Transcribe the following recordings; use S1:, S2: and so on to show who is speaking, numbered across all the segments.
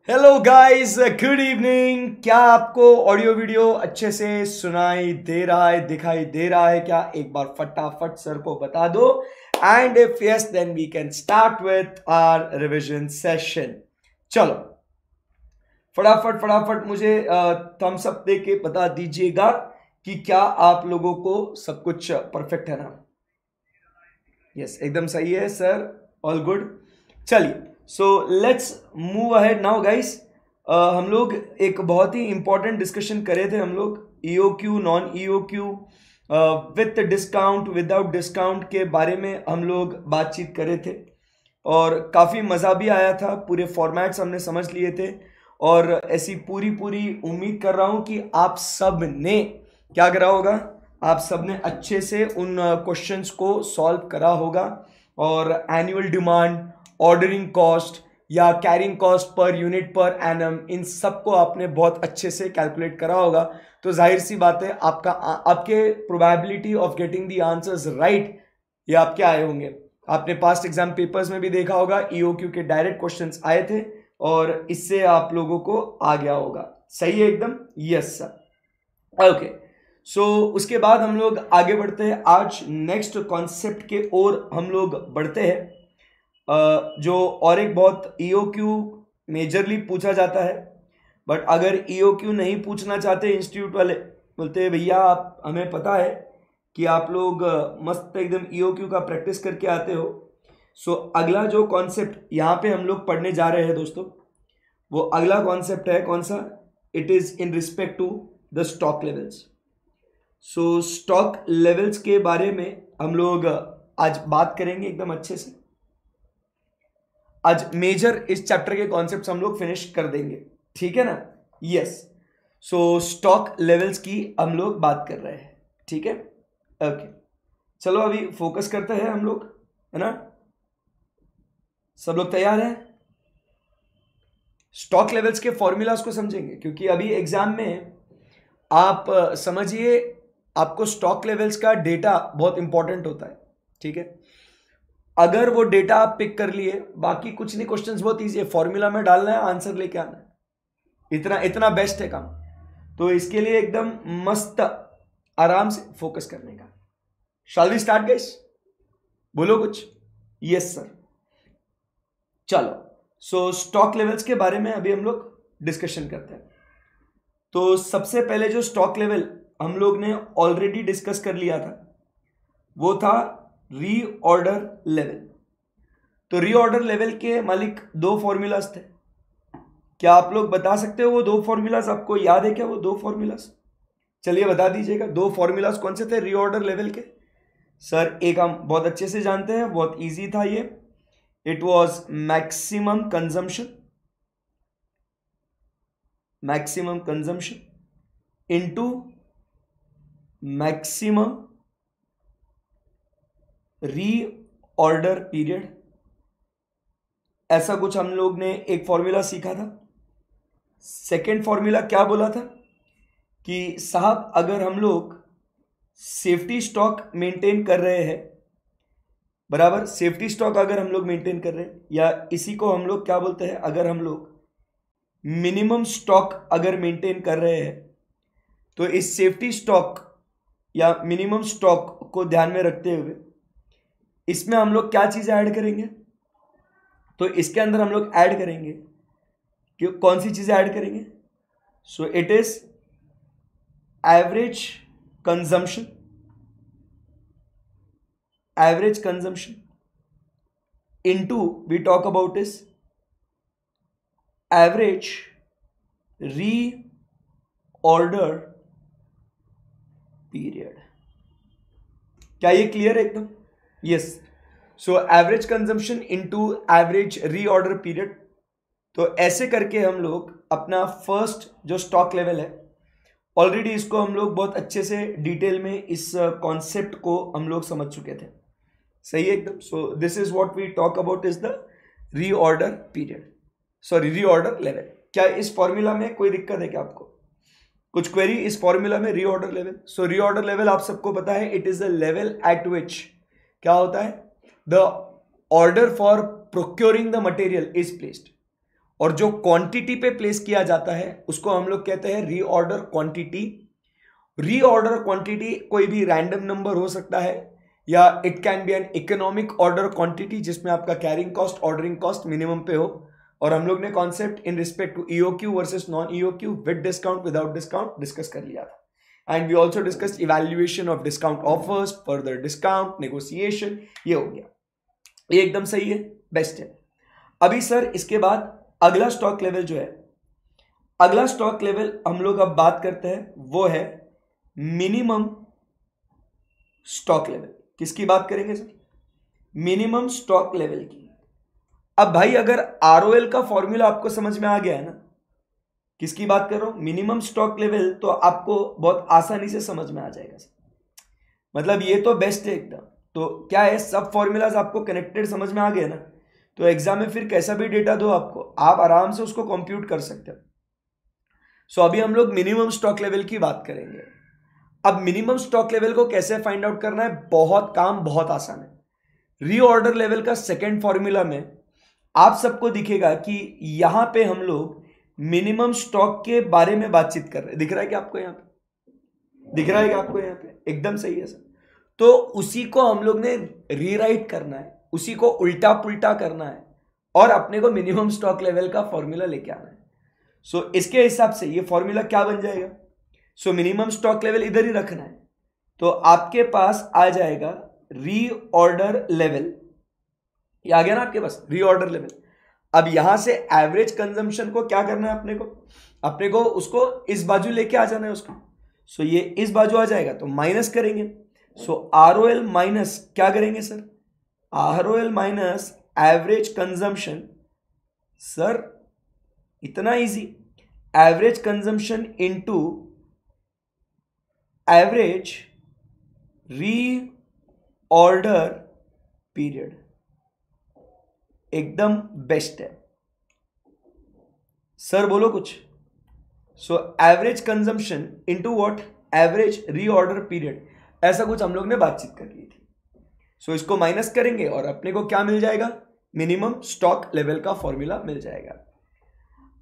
S1: Hello guys, good evening. क्या आपको audio video अच्छे से सुनाई दे रहा है, दिखाई दे रहा है क्या? एक बार फटाफट सर को बता दो। And if yes then we can start with our revision session. चलो फटाफट फटाफट मुझे थम्स अप दे के बता दीजिएगा कि क्या आप लोगों को सब कुछ परफेक्ट है ना? यस, एकदम सही है सर, ऑल गुड। चलिए, so let's move ahead now guys. हम लोग एक बहुत ही इंपॉर्टेंट डिस्कशन करे थे। हम लोग EOQ, non EOQ, with discount, without discount के बारे में हम लोग बातचीत करे थे और काफ़ी मज़ा भी आया था। पूरे फॉर्मेट्स हमने समझ लिए थे और ऐसी पूरी पूरी उम्मीद कर रहा हूँ कि आप सब ने क्या करा होगा, आप सब ने अच्छे से उन क्वेश्चंस को सॉल्व करा होगा और एनुअल डिमांड, ऑर्डरिंग कॉस्ट या carrying cost per unit per annum, इन सब को आपने बहुत अच्छे से कैलकुलेट करा होगा। तो जाहिर सी बात है आपके probability of getting the answers right ये आपके आए होंगे। आपने पास्ट एग्जाम पेपर्स में भी देखा होगा, ईओक्यू के डायरेक्ट क्वेश्चंस आए थे और इससे आप लोगों को आ गया होगा। सही है एकदम? Yes sir. ओके, सो उसके बाद हम लोग आगे बढ़ते हैं। आज नेक्स्ट कॉन्सेप्ट के ओर हम लोग बढ़ते हैं, जो और एक बहुत ईओक्यू मेजरली पूछा जाता है। बट अगर ईओक्यू नहीं पूछना चाहते इंस्टीट्यूट वाले, बोलते हैं भैया आप, हमें पता है कि आप लोग मस्त एकदम ईओक्यू का प्रैक्टिस करके आते हो। सो अगला जो कॉन्सेप्ट यहाँ पे हम लोग पढ़ने जा रहे हैं दोस्तों, वो अगला कॉन्सेप्ट है कौन सा? It is in respect to the stock levels. So stock levels के बारे में हम लोग आज बात करेंगे एकदम अच्छे से। आज मेजर इस चैप्टर के कॉन्सेप्ट्स हम लोग फिनिश कर देंगे, ठीक है ना? यस, सो स्टॉक लेवल्स की हम लोग बात कर रहे हैं, ठीक है? ओके, चलो अभी फोकस करते हैं हम लोग, है ना? सब लोग तैयार हैं? स्टॉक लेवल्स के फॉर्मूलाज को समझेंगे क्योंकि अभी एग्जाम में आप समझिए, आपको स्टॉक लेवल्स का डेटा बहुत इंपॉर्टेंट होता है, ठीक है? अगर वो डेटा आप पिक कर लिए, बाकी कुछ नहीं, क्वेश्चंस बहुत इजी है, फॉर्मूला में डालना है, आंसर लेके आना है, इतना इतना बेस्ट है काम। तो इसके लिए एकदम मस्त आराम से फोकस करने का। Shall we start guys? बोलो कुछ। Yes sir. चलो, सो स्टॉक लेवल्स के बारे में अभी हम लोग डिस्कशन करते हैं। तो सबसे पहले जो स्टॉक लेवल हम लोग ने ऑलरेडी डिस्कस कर लिया था वो था रीऑर्डर लेवल। तो रीऑर्डर लेवल के मालिक दो फॉर्मूलाज थे। क्या आप लोग बता सकते हो वो दो फॉर्मूलाज? आपको याद है क्या वो दो फॉर्मूलाज? चलिए बता दीजिएगा, दो फॉर्मूलाज कौन से थे रीऑर्डर लेवल के? सर एक हम बहुत अच्छे से जानते हैं, बहुत इजी था ये। It was maximum consumption, maximum consumption into maximum reorder period. ऐसा कुछ हम लोग ने एक फॉर्मूला सीखा था। सेकेंड फॉर्मूला क्या बोला था कि साहब अगर हम लोग सेफ्टी स्टॉक मेंटेन कर रहे हैं, बराबर, सेफ्टी स्टॉक अगर हम लोग मेंटेन कर रहे हैं, या इसी को हम लोग क्या बोलते हैं, अगर हम लोग मिनिमम स्टॉक अगर मेंटेन कर रहे हैं, तो इस सेफ्टी स्टॉक या मिनिमम स्टॉक को ध्यान में रखते हुए इसमें हम लोग क्या चीज़ें ऐड करेंगे? तो इसके अंदर हम लोग ऐड करेंगे कि कौन सी चीज़ें ऐड करेंगे? So it is average consumption, average consumption into we talk about is average reorder period. क्या ये क्लियर है एकदम? Yes, so average consumption into average reorder period. तो ऐसे करके हम लोग अपना फर्स्ट जो स्टॉक लेवल है, ऑलरेडी इसको हम लोग बहुत अच्छे से डिटेल में इस कॉन्सेप्ट को हम लोग समझ चुके थे। सही है एकदम? So this is what we talk about is the reorder period, sorry reorder level. क्या इस फॉर्मूला में कोई दिक्कत है क्या आपको? कुछ क्वेरी इस फॉर्मूला में? रीऑर्डर लेवल, सो रीऑर्डर लेवल आप सबको पता है, it is the level eight विच क्या होता है, the order for procuring the material is placed. और जो क्वांटिटी पे प्लेस किया जाता है उसको हम लोग कहते हैं रीऑर्डर क्वांटिटी। रीऑर्डर क्वांटिटी कोई भी रैंडम नंबर हो सकता है, या it can be an economic order quantity जिसमें आपका carrying cost ordering cost minimum पे हो। और हम लोग ने concept in respect to EOQ versus non EOQ, with discount without discount discuss कर लिया था। And we also discuss evaluation of discount offers, further discount, negotiation, ये हो गया। ये एकदम सही है, बेस्ट है। अभी सर इसके बाद अगला स्टॉक लेवल जो है, अगला स्टॉक लेवल हम लोग अब बात करते हैं वो है मिनिमम स्टॉक लेवल। किसकी बात करेंगे सर? मिनिमम स्टॉक लेवल की। अब भाई अगर आरओएल का फॉर्मूला आपको समझ में आ गया है ना, किसकी बात कर रहा हूं? मिनिमम स्टॉक लेवल, तो आपको बहुत आसानी से समझ में आ जाएगा सर। मतलब ये तो बेस्ट है एकदम। तो क्या है, सब फॉर्मूलाज आपको कनेक्टेड समझ में आ गए ना, तो एग्जाम में फिर कैसा भी डेटा दो आपको, आप आराम से उसको कंप्यूट कर सकते हो। सो अभी हम लोग मिनिमम स्टॉक लेवल की बात करेंगे। अब मिनिमम स्टॉक लेवल को कैसे फाइंड आउट करना है, बहुत काम बहुत आसान है। रीऑर्डर लेवल का सेकंड फॉर्मूला में आप सबको दिखेगा कि यहां पे हम लोग मिनिमम स्टॉक के बारे में बातचीत कर रहे हैं। दिख रहा है कि आपको यहां पे? दिख रहा है कि आपको यहां पे? एकदम सही है सर। तो उसी को हम लोग ने रीराइट करना है, उसी को उल्टा पुल्टा करना है और अपने को मिनिमम स्टॉक लेवल का फॉर्मूला लेके आना है। सो इसके हिसाब से ये फॉर्मूला क्या बन जाएगा? सो मिनिमम स्टॉक लेवल इधर ही रखना है, तो आपके पास आ जाएगा रीऑर्डर लेवल। ये आ गया ना आपके पास रीऑर्डर लेवल। अब यहां से एवरेज कंजम्पशन को क्या करना है अपने को उसको इस बाजू लेके आ जाना है उसको। सो ये इस बाजू आ जाएगा तो माइनस करेंगे। सो आरओएल माइनस क्या करेंगे sir? ROL minus average consumption. Sir इतना easy, average consumption into average reorder period, एकदम बेस्ट है सर। बोलो कुछ। So average consumption into what? Average reorder period, ऐसा कुछ हम लोग ने बातचीत कर ली थी। सो इसको माइनस करेंगे और अपने को क्या मिल जाएगा? मिनिमम स्टॉक लेवल का फॉर्मूला मिल जाएगा।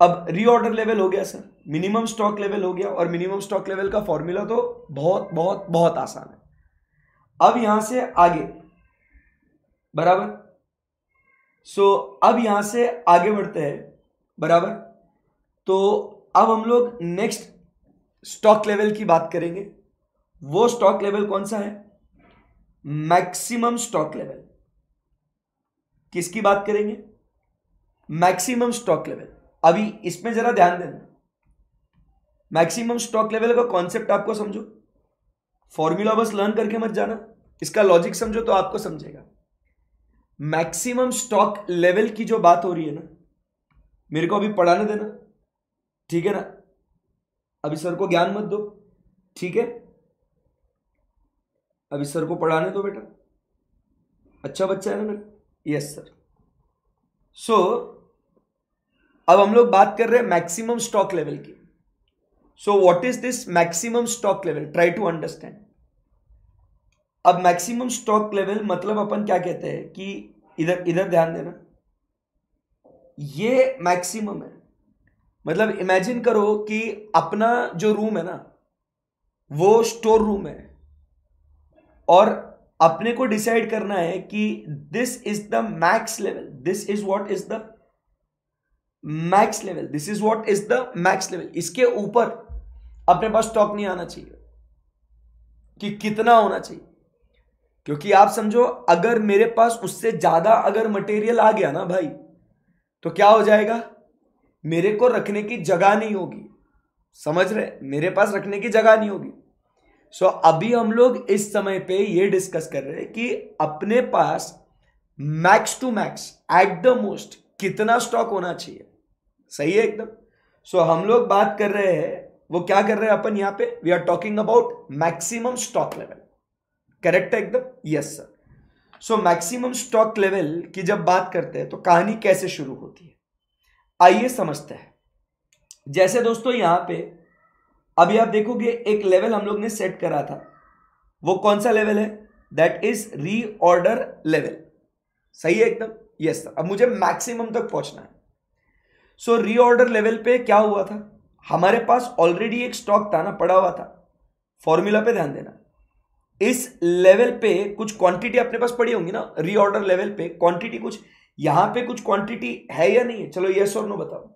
S1: अब रीऑर्डर लेवल हो गया सर, मिनिमम स्टॉक लेवल हो गया, और मिनिमम स्टॉक लेवल का फॉर्मूला तो बहुत बहुत बहुत आसान है। अब यहां से आगे बराबर। सो अब यहां से आगे बढ़ते हैं बराबर। तो अब हम लोग नेक्स्ट स्टॉक लेवल की बात करेंगे। वो स्टॉक लेवल कौन सा है? Maximum stock level. किसकी बात करेंगे? Maximum stock level. अभी इसमें जरा ध्यान देना, मैक्सिमम स्टॉक लेवल का कॉन्सेप्ट आपको समझो, फॉर्मूला बस लर्न करके मत जाना, इसका लॉजिक समझो तो आपको समझेगा। मैक्सिमम स्टॉक लेवल की जो बात हो रही है ना, मेरे को अभी पढ़ाने देना, ठीक है ना? अभी सर को ज्ञान मत दो, ठीक है? अभी सर को पढ़ाने दो बेटा, अच्छा बच्चा है ना मेरा? Yes sir. सो अब हम लोग बात कर रहे हैं मैक्सिमम स्टॉक लेवल की। So what is this maximum stock level? Try to understand. अब मैक्सिमम स्टॉक लेवल मतलब अपन क्या कहते हैं कि इधर इधर ध्यान देना, ये मैक्सिमम है। मतलब इमेजिन करो कि अपना जो रूम है ना वो स्टोर रूम है, और अपने को डिसाइड करना है कि this is the max level, this is what is the max level, this is what is the max level. इसके ऊपर अपने पास स्टॉक नहीं आना चाहिए कि कितना होना चाहिए, क्योंकि आप समझो अगर मेरे पास उससे ज्यादा अगर मटेरियल आ गया ना भाई, तो क्या हो जाएगा? मेरे को रखने की जगह नहीं होगी। समझ रहे? मेरे पास रखने की जगह नहीं होगी। सो अभी हम लोग इस समय पे ये डिस्कस कर रहे हैं कि अपने पास max to max at the most कितना स्टॉक होना चाहिए। सही है एकदम। सो हम लोग बात कर रहे हैं, वो क्या कर रहे हैं अपन यहां पे? We are talking about maximum stock level. Correct है एकदम? Yes sir. So maximum stock level की जब बात करते हैं तो कहानी कैसे शुरू होती है, आइए समझते हैं। जैसे दोस्तों यहां पे अभी आप देखोगे एक लेवल हम लोग ने सेट करा था, वो कौन सा लेवल है? That is reorder level. सही है एकदम? Yes sir. अब मुझे मैक्सिमम तक पहुंचना है। सो रीऑर्डर लेवल पे क्या हुआ था, हमारे पास ऑलरेडी एक स्टॉक था ना, पड़ा हुआ था। फॉर्मूला पे ध्यान देना, इस लेवल पे कुछ क्वांटिटी अपने पास पड़ी होंगी ना, रीऑर्डर लेवल पे क्वांटिटी कुछ, यहां पे कुछ क्वांटिटी है या नहीं है? चलो यस और नो बताओ।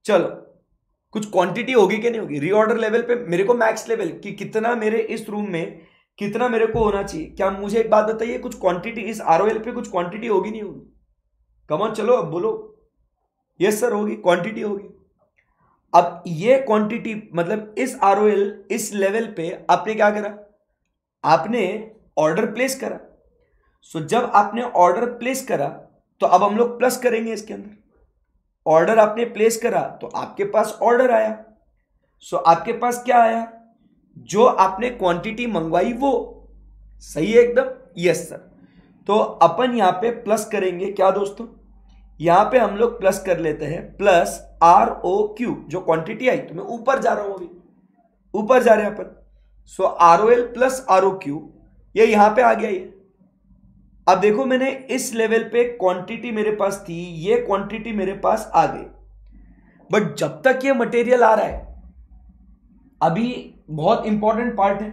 S1: चलो कुछ क्वांटिटी होगी कि नहीं होगी रीऑर्डर लेवल पे? मेरे को मैक्स लेवल कि कितना मेरे इस रूम में कितना मेरे को होना चाहिए, क्या मुझे एक बात बताइए, कुछ क्वांटिटी इस आरओएल पे कुछ क्वांटिटी होगी नहीं होगी? कम ऑन चलो अब बोलो। यस सर होगी, क्वांटिटी होगी। अब ये क्वांटिटी मतलब इस आरओएल इस लेवल पे आपने क्या करा, आपने ऑर्डर प्लेस करा। सो जब आपने ऑर्डर प्लेस करा तो अब हम लोग प्लस करेंगे इसके अंदर। ऑर्डर आपने प्लेस करा तो आपके पास ऑर्डर आया। सो आपके पास क्या आया, जो आपने क्वांटिटी मंगवाई वो सही है एकदम। Yes sir. तो अपन यहां पे प्लस करेंगे क्या दोस्तों, यहां पे हम लोग प्लस कर लेते हैं प्लस आर ओ क्यू, जो क्वांटिटी आई, तो मैं ऊपर जा रहा हूं, अभी ऊपर जा रहे हैं अपन। So R O L plus R O Q, ये यहां पे आ गया ये। अब देखो मैंने इस लेवल पे क्वांटिटी मेरे पास थी, ये क्वांटिटी मेरे पास आ गई, बट जब तक ये मटेरियल आ रहा है, अभी बहुत इंपॉर्टेंट पार्ट है,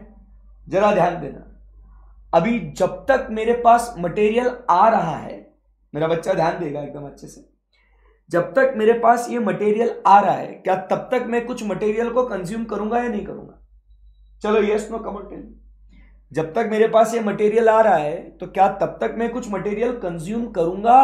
S1: जरा ध्यान देना। अभी जब तक मेरे पास मटेरियल आ रहा है, मेरा बच्चा ध्यान देगा एकदम अच्छे से, जब तक मेरे पास ये मटेरियल आ रहा है, क्या तब तक मैं कुछ मटेरियल को कंज्यूम करूंगा या नहीं करूंगा? चलो यस नो कमेंट टेल। जब तक मेरे पास ये मटेरियल आ रहा है तो क्या तब तक मैं कुछ मटेरियल कंज्यूम करूंगा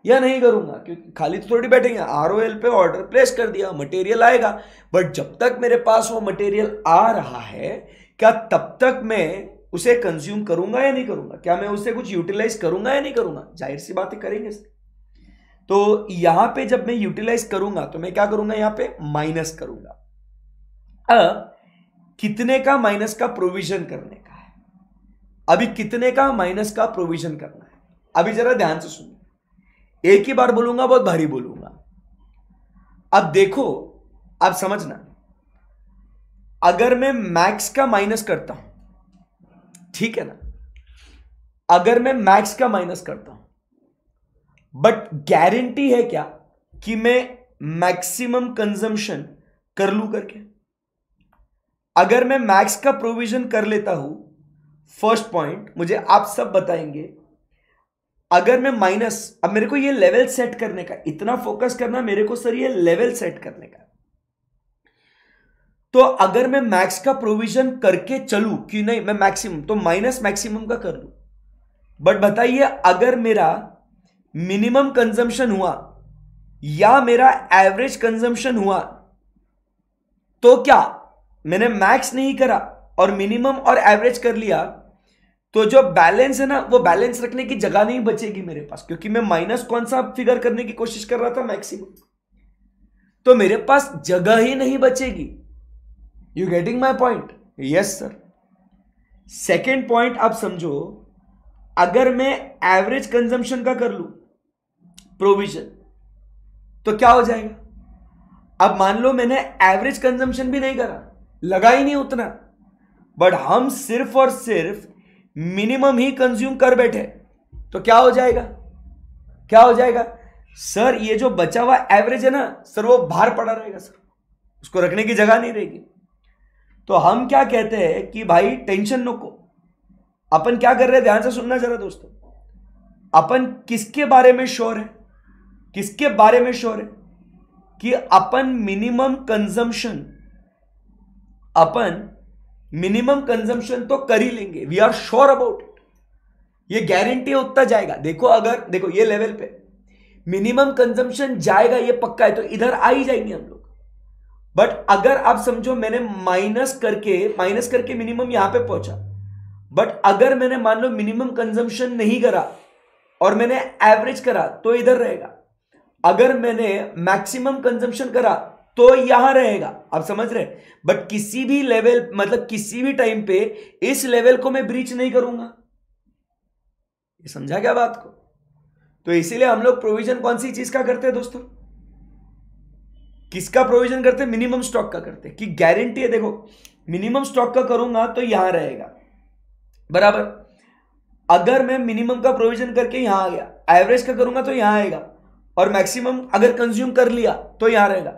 S1: या नहीं करूंगा? क्योंकि खाली तो थोड़ी बैठेंगे, आरओएल पे ऑर्डर प्लेस कर दिया, मटेरियल आएगा, बट जब तक मेरे पास वो मटेरियल आ रहा है, क्या तब तक मैं उसे कंज्यूम करूंगा या नहीं करूंगा? क्या मैं उसे कुछ यूटिलाइज करूंगा या नहीं करूंगा? जाहिर सी बातें करेंगे। तो यहां पे जब मैं यूटिलाइज करूंगा तो मैं क्या करूंगा, यहां पे माइनस करूंगा। कितने का माइनस का प्रोविजन करने का है, अभी कितने का माइनस का प्रोविजन करना है, अभी जरा ध्यान से सुनो, एक ही बार बोलूंगा, बहुत भारी बोलूंगा। अब देखो, अब समझना, अगर मैं मैक्स का माइनस करता हूं, ठीक है ना, अगर मैं मैक्स का माइनस करता हूं, बट गारंटी है क्या कि मैं मैक्सिमम कंजम्पशन कर लूं करके? अगर मैं मैक्स का प्रोविजन कर लेता हूं, फर्स्ट पॉइंट मुझे आप सब बताएंगे, अगर मैं माइनस, अब मेरे को ये लेवल सेट करने का, इतना फोकस करना मेरे को सर, ये लेवल सेट करने का। तो अगर मैं मैक्स का प्रोविजन करके चलूं कि नहीं मैं मैक्सिमम, तो माइनस मैक्सिमम का कर लूं। बट बताइए, अगर मेरा मिनिमम कंजम्पशन हुआ या मेरा एवरेज कंजम्पशन हुआ, तो क्या मैंने मैक्स नहीं करा और मिनिमम और एवरेज कर लिया, तो जो बैलेंस है ना, वो बैलेंस रखने की जगह नहीं बचेगी मेरे पास, क्योंकि मैं माइनस कौन सा फिगर करने की कोशिश कर रहा था, मैक्सिमम। तो मेरे पास जगह ही नहीं बचेगी। You getting my point? Yes sir. Second point आप समझो, अगर मैं एवरेज कंजम्पशन का कर लूं प्रोविजन, तो क्या हो जाएगा? अब मान लो मैंने एवरेज कंजम्पशन भी नहीं करा, लगा ही नहीं उतना, बट हम सिर्फ और सिर्फ मिनिमम ही कंज्यूम कर बैठे, तो क्या हो जाएगा? क्या हो जाएगा सर? ये जो बचा हुआ एवरेज है ना सर, वो बाहर पड़ा रहेगा सर, उसको रखने की जगह नहीं रहेगी। तो हम क्या कहते हैं कि भाई टेंशन नको, अपन क्या कर रहे हैं, ध्यान से सुनना जरा दोस्तों, अपन किसके बारे में श्योर है, किसके बारे में श्योर है कि अपन मिनिमम कंजम्पशन तो कर ही लेंगे, we are sure about it, ये गारंटी है उतना जाएगा। देखो, अगर देखो ये लेवल पे मिनिमम कंजम्पशन जाएगा, ये पक्का है, तो इधर आ ही जाएंगे हम लोग। बट अगर आप समझो मैंने माइनस करके मिनिमम यहां पे पहुंचा, बट अगर मैंने मान लो मिनिमम कंजम्पशन नहीं करा और मैंने एवरेज करा, तो इधर रहेगा। अगर मैंने मैक्सिमम कंजम्पशन करा तो यहां रहेगा, आप समझ रहे? बट किसी भी लेवल, मतलब किसी भी टाइम पे इस लेवल को मैं ब्रीच नहीं करूंगा। ये समझा क्या बात को? तो इसीलिए हम लोग प्रोविजन कौन सी चीज का करते हैं दोस्तों? किसका प्रोविजन करते हैं? मिनिमम स्टॉक का करते हैं, कि गारंटी है, देखो मिनिमम स्टॉक का करूंगा तो यहां रहेगा बराबर। अगर मैं मिनिमम का प्रोविजन करके यहां आ गया एवरेज का करूंगा तो यहां आएगा, और मैक्सिमम अगर कंज्यूम कर लिया तो यहां रहेगा।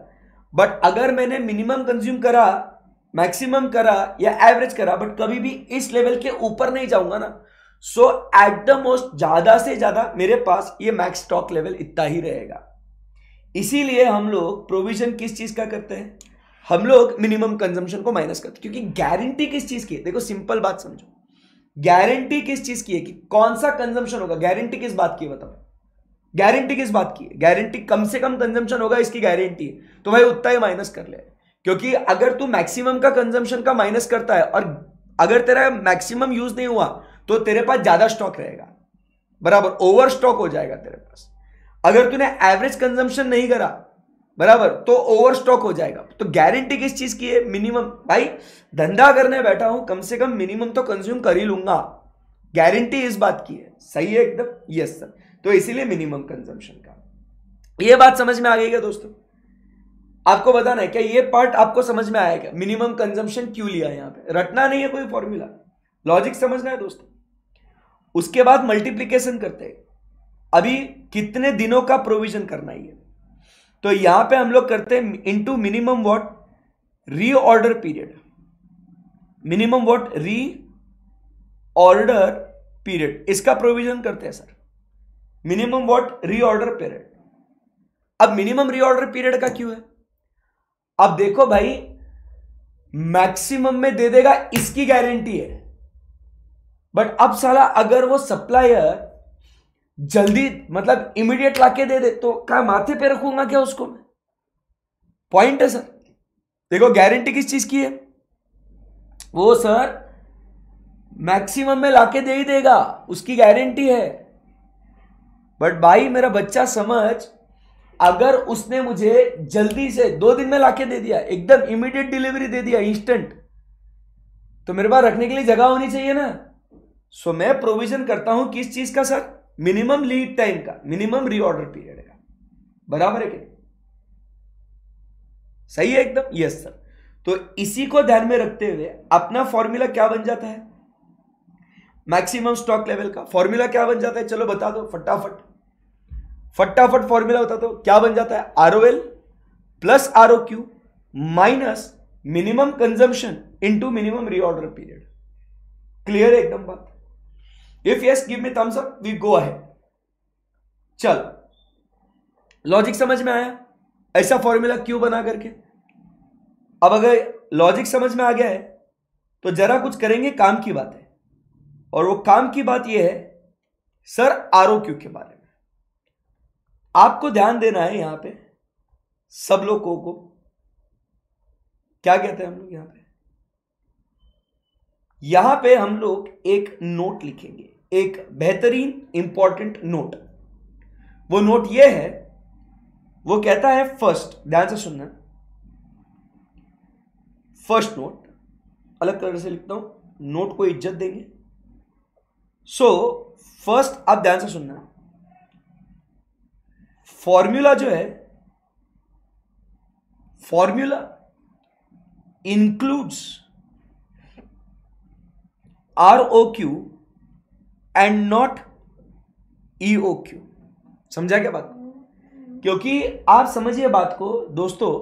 S1: बट अगर मैंने मिनिमम कंज्यूम करा, मैक्सिमम करा या एवरेज करा, बट कभी भी इस लेवल के ऊपर नहीं जाऊंगा ना, सो एट द मोस्ट ज्यादा से ज्यादा मेरे पास ये मैक्स स्टॉक लेवल इतना ही रहेगा। इसीलिए हम लोग प्रोविजन किस चीज का करते हैं, हम लोग मिनिमम कंजम्पशन को माइनस करते हैं, क्योंकि गारंटी किस चीज की है, देखो सिंपल बात समझो, गारंटी किस चीज की है कि कौन सा कंजम्पशन होगा, गारंटी किस बात की है बताओ, गारंटी किस बात की है, गारंटी कम से कम कंजम्पशन होगा इसकी गारंटी है, तो भाई उतना ही माइनस कर ले। क्योंकि अगर तू मैक्सिमम का कंजम्पशन का माइनस करता है और अगर तेरा मैक्सिमम यूज नहीं हुआ तो तेरे पास ज्यादा स्टॉक रहेगा, बराबर, ओवर स्टॉक हो जाएगा तेरे पास। अगर तूने एवरेज कंजम्पशन नहीं करा, बराबर, तो ओवर स्टॉक हो जाएगा। तो गारंटी किस चीज की है, मिनिमम, भाई धंधा करने बैठा हूं, कम से कम मिनिमम तो कंज्यूम कर ही लूंगा, गारंटी इस बात की है। सही है एकदम, यस सर। तो इसीलिए मिनिमम कंजम्पशन का, ये बात समझ में आ गई क्या दोस्तों? आपको बताना है क्या, ये पार्ट आपको समझ में आएगा, मिनिमम कंजम्पशन क्यों लिया है, यहां पे रटना नहीं है कोई फॉर्मूला, लॉजिक समझना है दोस्तों। उसके बाद मल्टीप्लीकेशन करते हैं, अभी कितने दिनों का प्रोविजन करना है, तो यहां पे हम लोग करते हैं into minimum what, reorder period, minimum what, reorder period, इसका प्रोविजन करते हैं sir, minimum what, reorder period. अब मिनिमम रीऑर्डर पीरियड का क्यों है, अब देखो भाई, मैक्सिमम में दे देगा इसकी गारंटी है, बट अब साला अगर वो सप्लायर जल्दी मतलब इमीडिएट लाके दे दे तो क्या माथे पे रखूंगा क्या उसको मैं? पॉइंट है सर। देखो गारंटी किस चीज की है, वो सर मैक्सिमम में लाके दे ही देगा, उसकी गारंटी है। बट भाई मेरा बच्चा समझ, अगर उसने मुझे जल्दी से 2 दिन में लाके दे दिया, एकदम इमीडिएट डिलीवरी दे दिया, इंस्टेंट, तो मेरे पास रखने के लिए जगह होनी चाहिए ना। सो मैं प्रोविजन करता हूं किस चीज का सर, मिनिमम लीड टाइम का, मिनिमम रीऑर्डर पीरियड का, बराबर है क्या? सही है एकदम, यस सर। तो इसी को ध्यान में रखते हुए अपना फॉर्मूला क्या बन जाता है, मैक्सिमम स्टॉक लेवल का फॉर्मूला क्या बन जाता है, चलो बता दो फटाफट, फटाफट फॉर्मूला बता दो क्या बन जाता है, ROL plus ROQ minus minimum consumption into minimum reorder period. Clear है एकदम बात? If yes give me thumbs up, we go ahead. चल, लॉजिक समझ में आया, ऐसा फॉर्मूला क्यों बना करके। अब अगर लॉजिक समझ में आ गया है तो जरा कुछ करेंगे काम की बात है, और वो काम की बात ये है सर ROQ के बारे में। आपको ध्यान देना है यहां पे, सब लोगों को क्या कहते हैं हम लोग, यहां पे हम लोग एक नोट लिखेंगे, एक बेहतरीन इंपॉर्टेंट नोट। वो नोट ये है, वो कहता है फर्स्ट, ध्यान से सुनना, फर्स्ट नोट अलग तरह से लिखता हूं, नोट को इज्जत देंगे। सो फर्स्ट आप ध्यान से सुनना, फॉर्मूला जो है, formula includes ROQ and not EOQ। समझा क्या बात? क्योंकि आप समझिए बात को दोस्तों,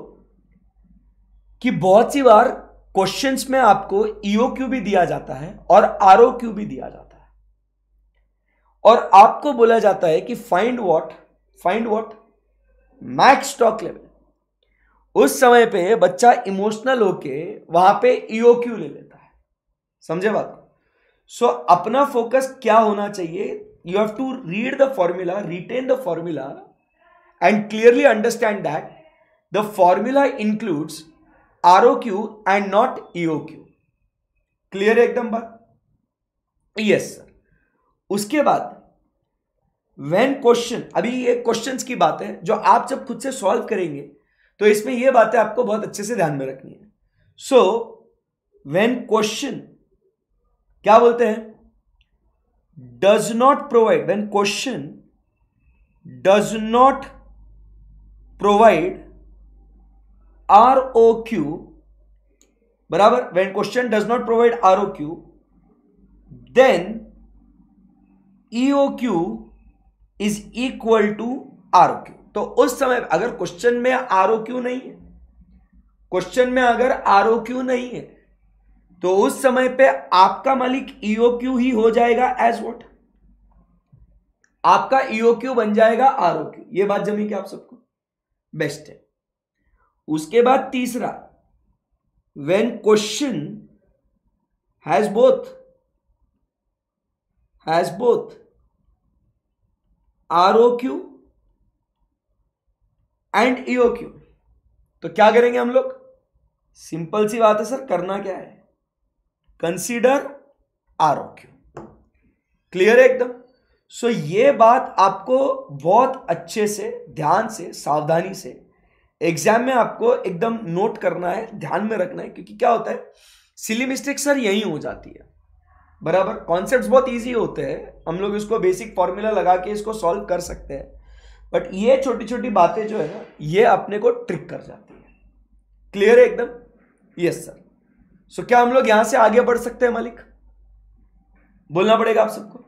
S1: कि बहुत सी बार क्वेश्चंस में आपको EOQ भी दिया जाता है और ROQ भी दिया जाता है, और आपको बोला जाता है कि find what max stock level. उस समय पे बच्चा इमोशनल होके वहां पे EOQ ले लेता है, समझे बात को? सो अपना फोकस क्या होना चाहिए, you have to read the formula, retain the formula and clearly understand that the formula includes ROQ and not EOQ। Clear है एकदम बात? Yes sir. उसके बाद व्हेन क्वेश्चन, अभी ये क्वेश्चंस की बात है जो आप जब खुद से सॉल्व करेंगे तो इसमें ये बातें आपको बहुत अच्छे से ध्यान में रखनी है। सो व्हेन क्वेश्चन क्या बोलते हैं, does not provide, when question does not provide ROQ, बराबर, when question does not provide ROQ, then EOQ is equal to ROQ। तो उस समय अगर क्वेश्चन में ROQ नहीं है, क्वेश्चन में अगर ROQ नहीं है, तो उस समय पे आपका मालिक EOQ ही हो जाएगा एज व्हाट, आपका EOQ बन जाएगा ROQ। ये बात जमी क्या आप सबको? बेस्ट है। उसके बाद तीसरा, when question has both ROQ and EOQ, तो क्या करेंगे हम लोग? सिंपल सी बात है सर, करना क्या है? Consider ROQ। क्लियर है एकदम? सो ये बात आपको बहुत अच्छे से, ध्यान से, सावधानी से एग्जाम में आपको एकदम नोट करना है, ध्यान में रखना है। क्योंकि क्या होता है, सिली मिस्टेक सर यही हो जाती है। बराबर, कॉन्सेप्ट्स बहुत इजी होते हैं, हम लोग इसको बेसिक फॉर्मूला लगा के इसको सॉल्व कर सकते हैं, बट ये छोटी छोटी बातें जो है ना, ये अपने को ट्रिक कर जाती है। क्लियर है एकदम? Yes sir. सो क्या हम लोग यहां से आगे बढ़ सकते हैं मालिक? बोलना पड़ेगा आप सबको।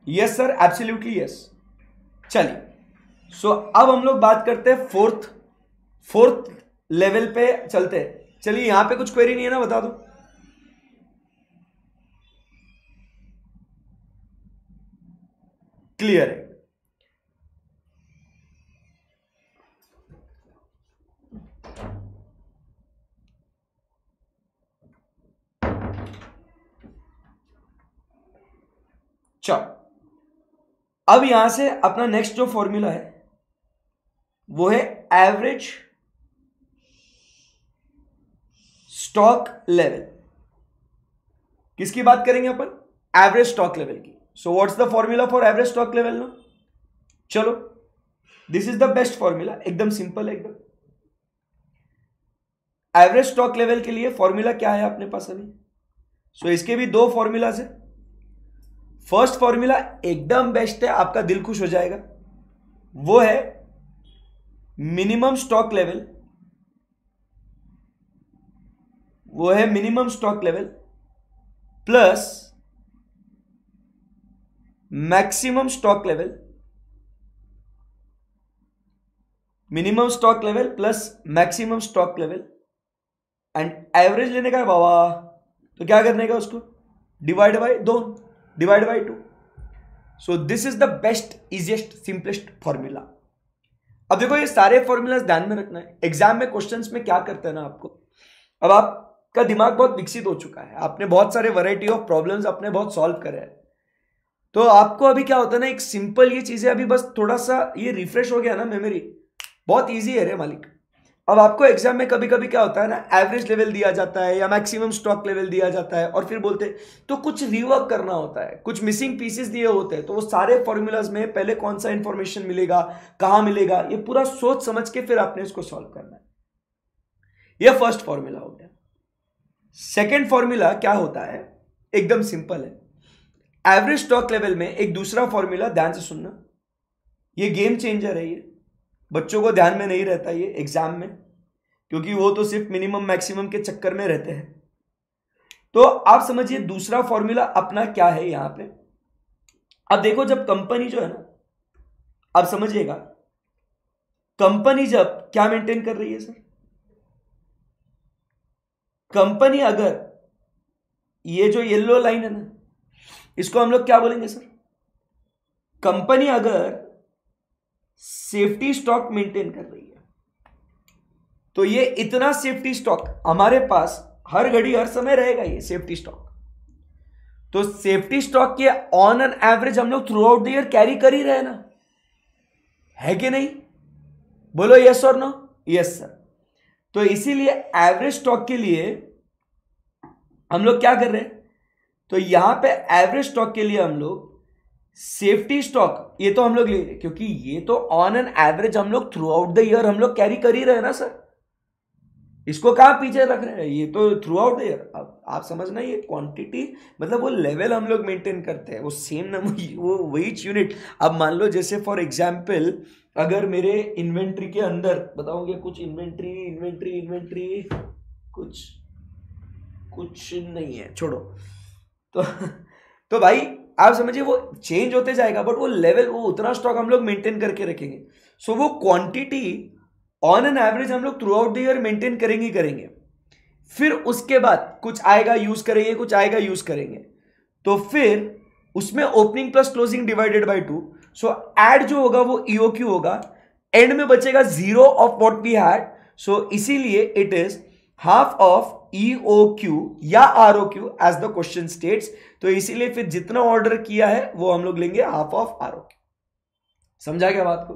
S1: Yes sir, absolutely yes. चलिए, सो अब हम लोग बात करते हैं फोर्थ लेवल पे चलते हैं। चलिए, यहां पे कुछ क्वेरी नहीं है ना, बता दो। क्लियर है? चलो, अब यहां से अपना नेक्स्ट जो फॉर्मूला है वो है एवरेज स्टॉक लेवल। किसकी बात करेंगे अपन? एवरेज स्टॉक लेवल की। So what's the formula for average stock level ना? चलो, this is the best formula, एकदम सिंपल है एकदम। एवरेज स्टॉक लेवल के लिए फॉर्मूला क्या है अपने पास अभी? सो इसके भी दो फॉर्मूलाज है। फर्स्ट फॉर्मूला एकदम बेस्ट है, आपका दिल खुश हो जाएगा, वो है minimum stock level, plus maximum stock level, minimum stock level plus maximum stock level, and average लेने का है बाबा, तो क्या करने का उसको? Divide by 2। So this is the best, easiest, simplest formula. अब देखो, ये सारे फॉर्मूलाज ध्यान में रखना है। एग्जाम में क्वेश्चंस में क्या करते हैं ना, आपको अब आपका दिमाग बहुत विकसित हो चुका है, आपने बहुत सारे वैरायटी ऑफ प्रॉब्लम्स अपने बहुत सॉल्व करे हैं, तो आपको अभी क्या होता है ना, एक सिंपल ये चीजें अभी बस थोड़ा सा ये रिफ्रेश हो गया ना मेमोरी, बहुत ईजी है रे मालिक। अब आपको एग्जाम में कभी कभी क्या होता है ना, एवरेज लेवल दिया जाता है या मैक्सिमम स्टॉक लेवल दिया जाता है, और फिर बोलते हैं तो कुछ रिवर्क करना होता है, कुछ मिसिंग पीसेस दिए होते हैं, तो वो सारे फॉर्मूलाज में पहले कौन सा इंफॉर्मेशन मिलेगा, कहां मिलेगा, ये पूरा सोच समझ के फिर आपने इसको सॉल्व करना है। ये फर्स्ट फॉर्मूला हो गया। सेकेंड फॉर्मूला क्या होता है, एकदम सिंपल है। एवरेज स्टॉक लेवल में एक दूसरा फॉर्मूला, ध्यान से सुनना, ये गेम चेंजर है, ये बच्चों को ध्यान में नहीं रहता ये एग्जाम में, क्योंकि वो तो सिर्फ मिनिमम मैक्सिमम के चक्कर में रहते हैं। तो आप समझिए दूसरा फॉर्मूला अपना क्या है यहां पे। अब देखो, जब कंपनी जो है ना, अब समझिएगा, कंपनी जब क्या मेंटेन कर रही है सर, कंपनी अगर ये जो येलो लाइन है ना, इसको हम लोग क्या बोलेंगे सर? कंपनी अगर सेफ्टी स्टॉक मेंटेन कर रही है, तो ये इतना सेफ्टी स्टॉक हमारे पास हर घड़ी हर समय रहेगा, ये सेफ्टी स्टॉक। तो सेफ्टी स्टॉक के ऑन एन एवरेज हम लोग through out the year carry कर ही रहे ना, है कि नहीं? बोलो यस और नो? Yes sir. तो इसीलिए एवरेज स्टॉक के लिए हम लोग क्या कर रहे हैं, तो यहां पे एवरेज स्टॉक के लिए हम लोग सेफ्टी स्टॉक, ये तो हम लोग ले रहे, क्योंकि ये तो ऑन एन एवरेज हम लोग थ्रू आउट द ईयर हम लोग कैरी कर ही रहे ना सर, इसको कहां पीछे रख रहे हैं, ये तो थ्रू आउट द ईयर। अब आप समझना, ये क्वांटिटी मतलब वो लेवल हम लोग मेंटेन करते हैं, वो सेम नंबर, वो वही यूनिट। अब मान लो जैसे फॉर एग्जाम्पल, अगर मेरे इन्वेंट्री के अंदर बताओगे कुछ इन्वेंट्री कुछ नहीं है, छोड़ो। तो भाई आप समझिए वो चेंज होते जाएगा, बट वो लेवल, वो उतना स्टॉक हम लोग मेंटेन करके रखेंगे। सो वो क्वांटिटी ऑन एन एवरेज हम लोग through out the year maintain करेंगे। फिर उसके बाद कुछ आएगा यूज करेंगे, कुछ आएगा यूज करेंगे, तो फिर उसमें opening plus closing divided by 2। So add जो होगा वो ईओक्यू होगा, एंड में बचेगा zero of what we had. So इसीलिए it is half of EOQ या ROQ as the question states. तो इसीलिए फिर जितना ऑर्डर किया है वो हम लोग लेंगे हाफ ऑफ ROQ। समझा क्या बात को?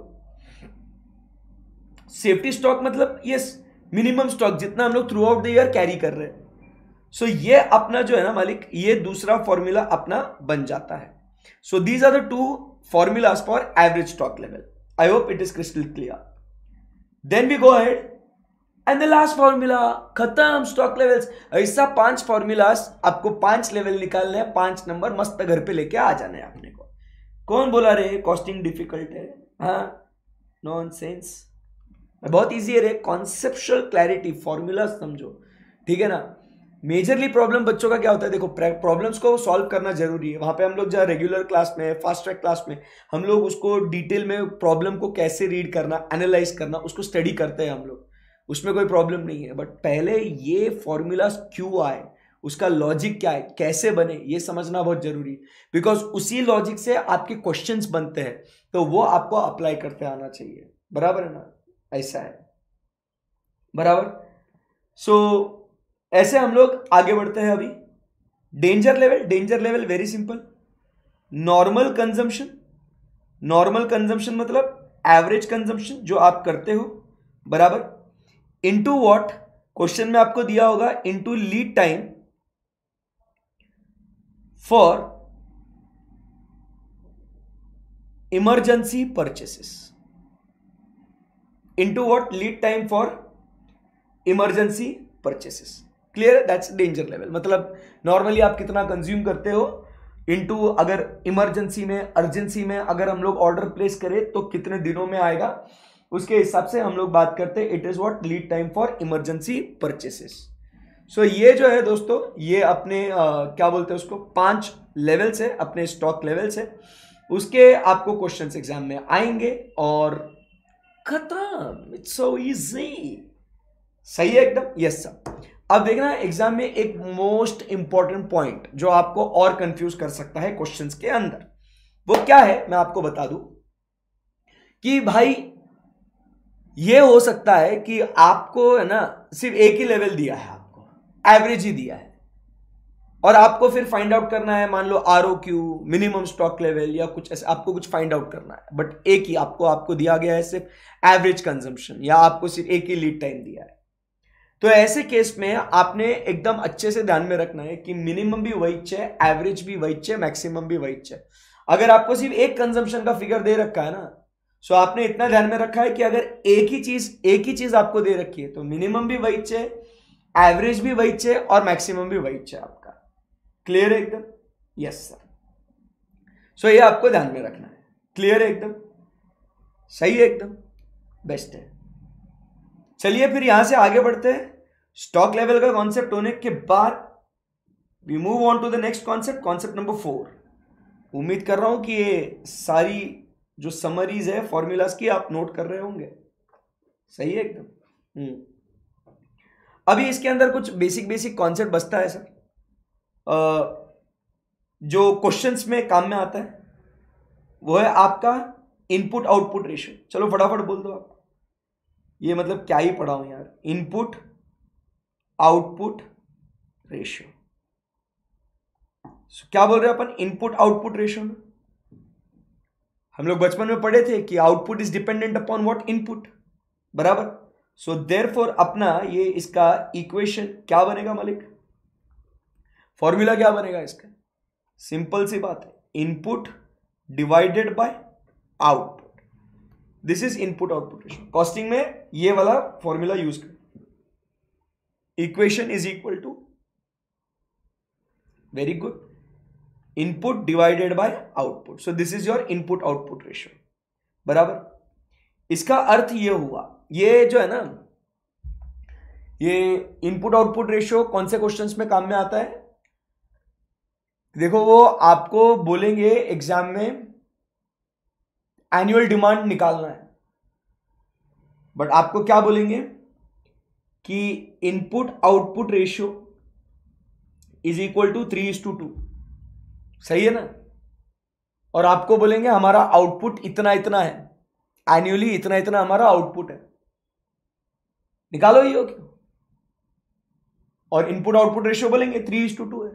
S1: सेफ्टी स्टॉक मतलब यस मिनिमम स्टॉक जितना हम लोग through out the year carry कर रहे हैं। सो ये अपना जो है ना मालिक, ये दूसरा फॉर्मूला अपना बन जाता है। So these are the two formulas for average stock level. I hope it is crystal clear. Then we go ahead and the last formula, खत्म स्टॉक लेवल्स। ऐसा 5 फॉर्मूलाज आपको 5 लेवल निकालने हैं, 5 नंबर मस्त घर पे लेके आ जाने हैं आपने को। कौन बोला रे कॉस्टिंग डिफिकल्ट है? हाँ, नॉनसेंस। बहुत इजी है रे, कॉन्सेप्चुअल क्लैरिटी, फॉर्मूला समझो, ठीक है ना। मेजरली प्रॉब्लम बच्चों का क्या होता है, देखो प्रॉब्लम्स को सॉल्व करना जरूरी है। वहां पे हम लोग जहाँ रेगुलर क्लास में, फास्ट ट्रैक क्लास में हम लोग उसको डिटेल में प्रॉब्लम को कैसे रीड करना, एनालाइज करना, उसको स्टडी करते हैं हम लोग, उसमें कोई प्रॉब्लम नहीं है। बट पहले ये फॉर्मूला क्यों आए, उसका लॉजिक क्या है, कैसे बने, ये समझना बहुत जरूरी है। बिकॉज उसी लॉजिक से आपके क्वेश्चंस बनते हैं, तो वो आपको अप्लाई करते आना चाहिए। बराबर है ना? ऐसा है, बराबर। सो ऐसे हम लोग आगे बढ़ते हैं अभी। Danger level very simple, normal consumption. Normal consumption मतलब एवरेज कंजम्पशन जो आप करते हो, बराबर, इनटू व्हाट, क्वेश्चन में आपको दिया होगा into lead time for emergency purchases. Into what? Lead time for emergency purchases. Clear? That's danger level. मतलब नॉर्मली आप कितना कंज्यूम करते हो इनटू, अगर इमरजेंसी में, अर्जेंसी में अगर हम लोग ऑर्डर प्लेस करें तो कितने दिनों में आएगा, उसके हिसाब से हम लोग बात करते हैं। It is what? Lead time for emergency purchases. So ये जो है दोस्तों, ये अपने क्या बोलते हैं उसको, 5 लेवल्स है, अपने स्टॉक लेवल्स है। उसके आपको क्वेश्चंस एग्जाम में आएंगे और खत्म। It's so easy. सही है एकदम? Yes sir. अब देखना एग्जाम में एक मोस्ट इंपॉर्टेंट पॉइंट जो आपको और कंफ्यूज कर सकता है क्वेश्चंस के अंदर, वो क्या है मैं आपको बता दूं कि भाई ये हो सकता है कि आपको है ना सिर्फ एक ही लेवल दिया है, आपको एवरेज ही दिया है, और आपको फिर फाइंड आउट करना है, मान लो ROQ, मिनिमम स्टॉक लेवल या कुछ ऐसे आपको कुछ फाइंड आउट करना है। बट एक ही आपको दिया गया है सिर्फ एवरेज कंजम्पशन, या आपको सिर्फ एक ही लीड टाइम दिया है। तो ऐसे केस में आपने एकदम अच्छे से ध्यान में रखना है कि मिनिमम भी वही है, एवरेज भी वही है, मैक्सिमम भी वही है। अगर आपको सिर्फ एक कंजम्पशन का फिगर दे रखा है ना, सो आपने इतना ध्यान में रखा है कि अगर एक ही चीज आपको दे रखी है तो मिनिमम भी वही है, एवरेज भी वही है और मैक्सिमम भी वही है आपका। क्लियर है एकदम? Yes sir. सो ये आपको ध्यान में रखना है। क्लियर है एकदम? सही है एकदम, बेस्ट है। चलिए फिर यहां से आगे बढ़ते हैं। स्टॉक लेवल का कॉन्सेप्ट होने के बाद we move on to the next concept, concept number 4। उम्मीद कर रहा हूं कि ये सारी जो समरीज है फॉर्मूलाज की आप नोट कर रहे होंगे। सही है एकदम? अभी इसके अंदर कुछ बेसिक कॉन्सेप्ट बचता है सर, जो क्वेश्चंस में काम में आता है, वो है आपका इनपुट आउटपुट रेशियो। चलो फटाफट बोल दो आप। ये मतलब क्या ही पढ़ा हूं यार, इनपुट आउटपुट रेशियो। क्या बोल रहे हैं अपन इनपुट आउटपुट रेशियो में? हम लोग बचपन में पढ़े थे कि output is dependent upon what? Input, बराबर। सो देयरफॉर अपना ये इसका इक्वेशन क्या बनेगा मालिक, फॉर्मूला क्या बनेगा इसका? सिंपल सी बात है, input divided by output. This is input output ratio. Costing में ये वाला फॉर्मूला यूज कर, equation is equal to, very good, input divided by output. So this is your input output ratio, बराबर। इसका अर्थ ये हुआ, ये जो है ना, ये इनपुट आउटपुट रेशियो कौन से क्वेश्चंस में काम में आता है? देखो वो आपको बोलेंगे एग्जाम में एनुअल डिमांड निकालना है, बट आपको क्या बोलेंगे कि input output ratio is equal to 3:2, सही है ना। और आपको बोलेंगे हमारा आउटपुट इतना इतना है, एनुअली इतना इतना हमारा आउटपुट है, निकालो ये हो क्यों। और इनपुट आउटपुट रेशियो बोलेंगे 3:2 है।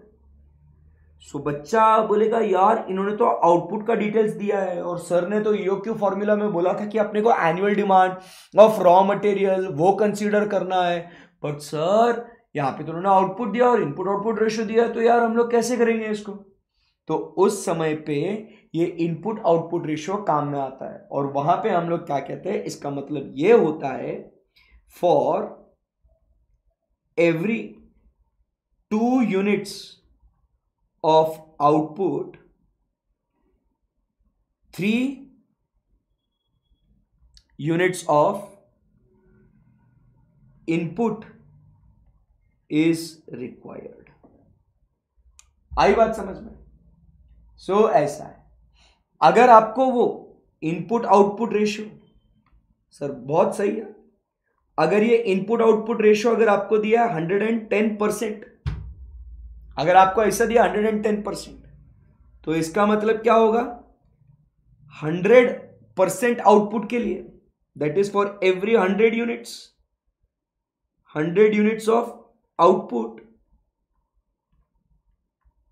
S1: सो बच्चा बोलेगा यार इन्होंने तो आउटपुट का डिटेल्स दिया है और सर ने तो ईओक्यू फॉर्मूला में बोला था कि अपने को annual demand of raw material वो कंसीडर करना है, बट सर यहाँ पे तो उन्होंने आउटपुट दिया और इनपुट आउटपुट रेशियो दिया है, तो यार हम लोग कैसे करेंगे इसको। तो उस समय पे ये इनपुट आउटपुट रेशियो काम में आता है और वहां पे हम लोग क्या कहते हैं, इसका मतलब ये होता है for every 2 units of output 3 units of input is required। आई बात समझ में। सो ऐसा है, अगर आपको वो इनपुट आउटपुट रेशियो, सर बहुत सही है, अगर ये इनपुट आउटपुट रेशियो अगर आपको दिया 110%, अगर आपको ऐसा दिया 110%, तो इसका मतलब क्या होगा 100% आउटपुट के लिए, that is for every 100 units, 100 units of output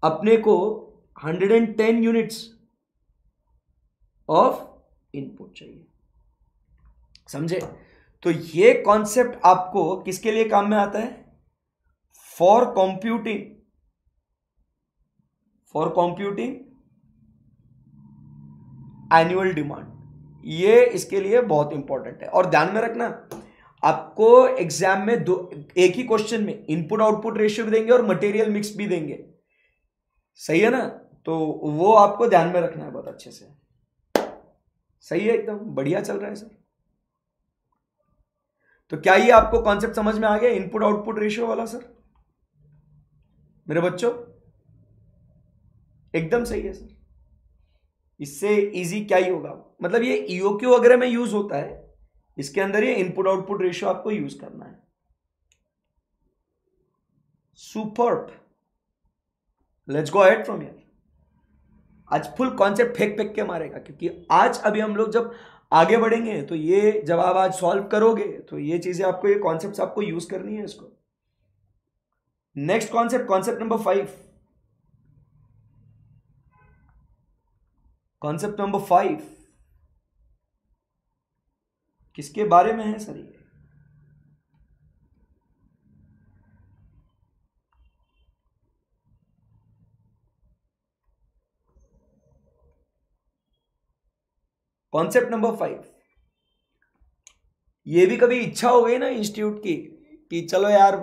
S1: अपने को 110 यूनिट्स ऑफ इनपुट चाहिए, समझे। तो ये कॉन्सेप्ट आपको किसके लिए काम में आता है, फॉर कंप्यूटिंग एनुअल डिमांड, ये इसके लिए बहुत इंपॉर्टेंट है। और ध्यान में रखना आपको एग्जाम में एक ही क्वेश्चन में इनपुट आउटपुट रेशियो भी देंगे और मटेरियल मिक्स भी देंगे, सही है ना। तो वो आपको ध्यान में रखना है बहुत अच्छे से। सही है, एकदम बढ़िया चल रहा है सर। तो क्या ये आपको कॉन्सेप्ट समझ में आ गया इनपुट आउटपुट रेशियो वाला सर मेरे बच्चों? एकदम सही है सर, इससे इजी क्या ही होगा। मतलब ये ईओक्यू वगैरह में यूज होता है, इसके अंदर ये इनपुट आउटपुट रेशियो आपको यूज करना है। Superb, let's go ahead from here. आज फुल कॉन्सेप्ट फेंक फेंक के मारेगा, क्योंकि आज अभी हम लोग जब आगे बढ़ेंगे तो ये जब आप आज सॉल्व करोगे तो ये चीजें आपको, ये कॉन्सेप्ट आपको यूज करनी है इसको। Next concept, concept number 5। Concept number 5 किसके बारे में है सर? ये कॉन्सेप्ट नंबर 5, ये भी कभी इच्छा हो गई ना इंस्टीट्यूट की कि चलो यार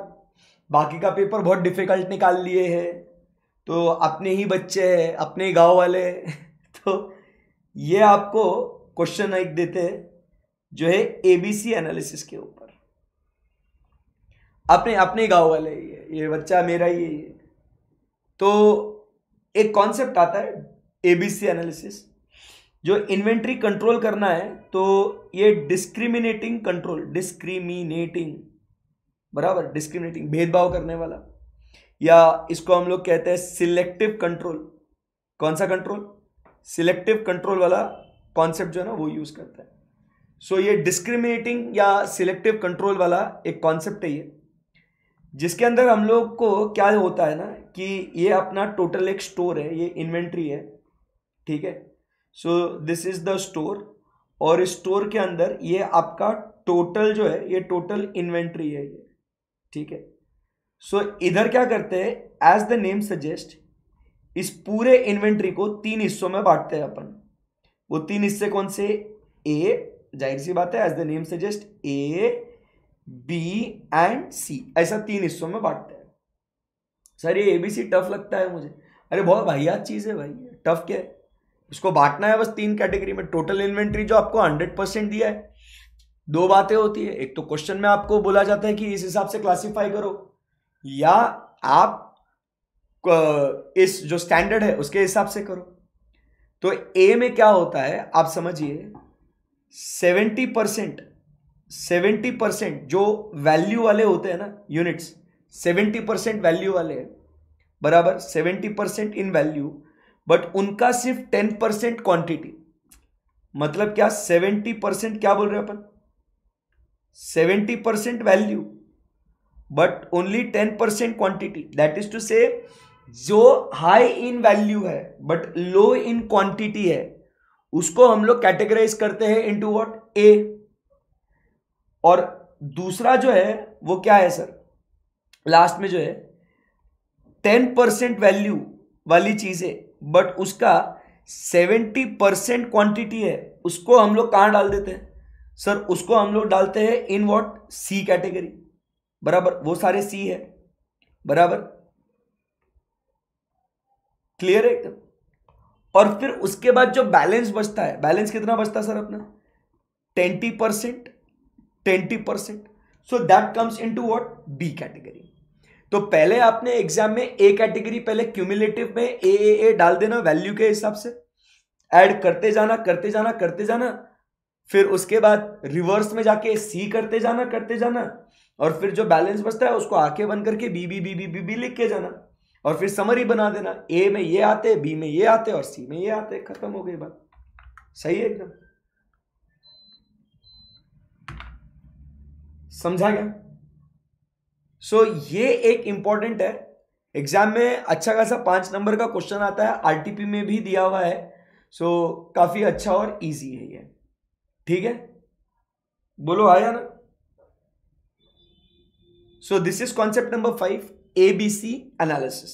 S1: बाकी का पेपर बहुत डिफिकल्ट निकाल लिए हैं, तो अपने ही बच्चे हैं, अपने ही गांव वाले तो ये आपको क्वेश्चन एक देते हैं जो है एबीसी एनालिसिस के ऊपर। अपने गांव वाले, ये बच्चा मेरा ही है। तो एक कॉन्सेप्ट आता है एबीसी एनालिसिस, जो इन्वेंट्री कंट्रोल करना है, तो ये डिस्क्रिमिनेटिंग कंट्रोल, डिस्क्रिमिनेटिंग बराबर, डिस्क्रिमिनेटिंग भेदभाव करने वाला, या इसको हम लोग कहते हैं सिलेक्टिव कंट्रोल। कौन सा कंट्रोल? सिलेक्टिव कंट्रोल वाला कॉन्सेप्ट जो है ना वो यूज करता है। सो ये डिस्क्रिमिनेटिंग या सिलेक्टिव कंट्रोल वाला एक कॉन्सेप्ट है ये, जिसके अंदर हम लोग को क्या होता है ना कि ये अपना टोटल एक स्टोर है, ये इन्वेंट्री है, ठीक है। सो दिस इज द स्टोर, और इस स्टोर के अंदर ये आपका टोटल जो है ये टोटल इन्वेंट्री है ये, ठीक है। सो इधर क्या करते हैं, एज द नेम सजेस्ट, इस पूरे इन्वेंट्री को 3 हिस्सों में बांटते हैं अपन। वो 3 हिस्से कौन से? ए, जाहिर सी बात है, as the name suggest A, B and C, ऐसा 3 हिस्सों में बांटते हैं। सर ये एबीसी टफ लगता है मुझे। अरे बहुत वाहियात चीज है भाई, टफ क्या है, इसको बांटना है बस 3 कैटेगरी में। टोटल इन्वेंट्री जो आपको 100% दिया है, 2 बातें होती है, एक तो क्वेश्चन में आपको बोला जाता है कि इस हिसाब से क्लासिफाई करो, या आप इस जो स्टैंडर्ड है उसके हिसाब से करो। तो ए में क्या होता है आप समझिए, 70% जो वैल्यू वाले होते हैं ना यूनिट्स, 70% वैल्यू वाले हैं, बराबर 70% इन वैल्यू, बट उनका सिर्फ 10% क्वांटिटी। मतलब क्या 70% क्या बोल रहे हैं अपन, 70% value but only 10% quantity. That is to say जो हाई इन वैल्यू है बट लो इन क्वांटिटी है उसको हम लोग कैटेगराइज करते हैं इनटू व्हाट, ए। और दूसरा जो है वो क्या है सर, लास्ट में जो है 10% वैल्यू वाली चीज है बट उसका 70% क्वांटिटी है, उसको हम लोग कहां डाल देते हैं सर, उसको हम लोग डालते हैं इन व्हाट, सी कैटेगरी, बराबर। वो सारे सी है, बराबर, क्लियर है एकदम। और फिर उसके बाद जो बैलेंस बचता है, बैलेंस कितना बचता है सर अपना, 20%। So that comes into what, B category. तो पहले आपने एग्जाम में ए कैटेगरी पहले क्यूमुलेटिव में ए डाल देना वैल्यू के हिसाब से, ऐड करते जाना करते जाना करते जाना, फिर उसके बाद रिवर्स में जाके सी करते जाना और फिर जो बैलेंस बचता है उसको आके बन करके B B B B B B लिख के जाना और फिर समरी बना देना, ए में ये आते, बी में ये आते और सी में ये आते, खत्म हो गई बात। सही है एकदम, समझा गया। सो ये एक इंपॉर्टेंट है, एग्जाम में अच्छा खासा 5 नंबर का क्वेश्चन आता है, आरटीपी में भी दिया हुआ है। सो काफी अच्छा और इजी है ये, ठीक है, बोलो आया ना। सो this is concept number 5, ABC analysis,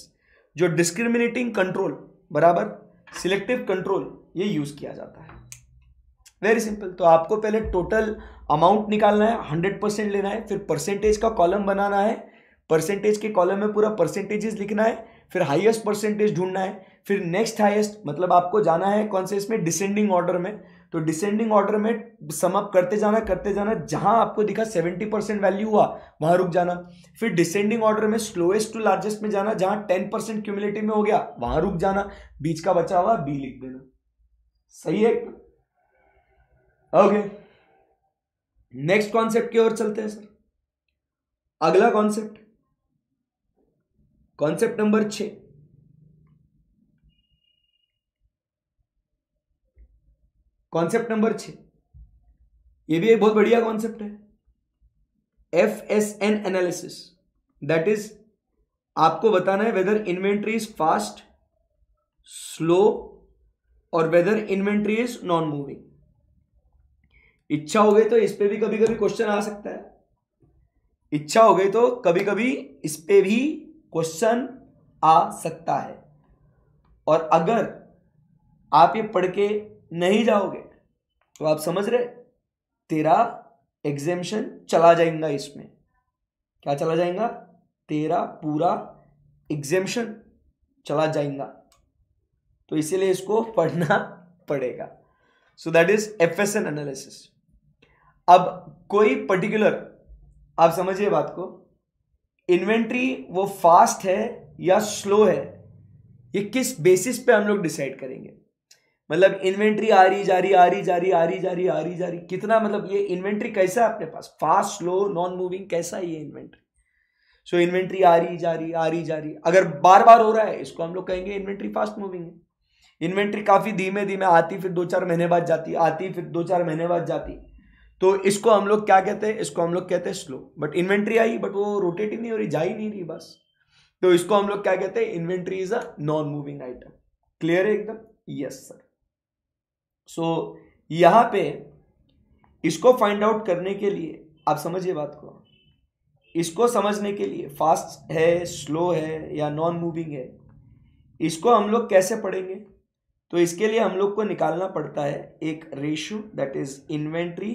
S1: जो डिस्क्रिमिनेटिंग कंट्रोल बराबर सिलेक्टिव कंट्रोल ये यूज किया जाता है। Very simple. तो आपको पहले टोटल अमाउंट निकालना है, 100% लेना है, फिर परसेंटेज का कॉलम बनाना है, परसेंटेज के कॉलम में पूरा परसेंटेजेस लिखना है, फिर हाईएस्ट परसेंटेज ढूंढना है, फिर नेक्स्ट हाईएस्ट, मतलब आपको जाना है कौन से इसमें, डिसेंडिंग ऑर्डर में। तो डिसेंडिंग ऑर्डर में सम अप करते जाना, जहां आपको दिखा 70% वैल्यू हुआ वहां रुक जाना, फिर डिसेंडिंग ऑर्डर में स्लोएस्ट टू लार्जेस्ट में जाना, जहां 10% क्यूमुलेटिव में हो गया वहां रुक जाना, बीच का बचा हुआ बी लिख देना। सही है, ओके। नेक्स्ट कॉन्सेप्ट की ओर चलते हैं सर। अगला concept, concept number 6, concept number 6, ये भी एक बहुत बढ़िया कॉन्सेप्ट है, FSN एनालिसिस। दैट इज आपको बताना है whether inventory is fast, slow और whether inventory is non moving. इच्छा हो गई तो इस पे भी कभी कभी क्वेश्चन आ सकता है, इच्छा हो गई तो कभी कभी इस पे भी क्वेश्चन आ सकता है। और अगर आप ये पढ़ के नहीं जाओगे तो आप समझ रहे तेरा एग्जेम्पशन चला जाएगा, इसमें क्या चला जाएगा, तेरा पूरा एग्जेम्पशन चला जाएगा। तो इसीलिए इसको पढ़ना पड़ेगा। So that is FSN analysis. अब कोई पर्टिकुलर, आप समझिए बात को, इन्वेंट्री वो फास्ट है या स्लो है, ये किस बेसिस पे हम लोग डिसाइड करेंगे। मतलब इन्वेंट्री आ रही जा रही, कितना, मतलब ये इन्वेंट्री कैसा है अपने पास, फास्ट, स्लो, नॉन मूविंग, कैसा है ये इन्वेंट्री। सो इन्वेंट्री आ रही जा रही, अगर बार बार हो रहा है इसको हम लोग कहेंगे इन्वेंट्री फास्ट मूविंग है। इन्वेंट्री काफी धीमे धीमे आती, फिर 2-4 महीने बाद जाती, आती फिर 2-4 महीने बाद जाती, तो इसको हम लोग क्या कहते हैं, इसको हम लोग कहते हैं slow. But inventory I but वो रोटेट ही नहीं हो रही, जा ही नहीं रही बस, तो इसको हम लोग क्या कहते हैं, inventory is a non moving item. Clear है एकदम, यस सर। सो यहां पे इसको फाइंड आउट करने के लिए आप समझिए बात को, इसको समझने के लिए फास्ट है, स्लो है या नॉन मूविंग है, इसको हम लोग कैसे पढ़ेंगे। तो इसके लिए हम लोग को निकालना पड़ता है एक ratio, that is inventory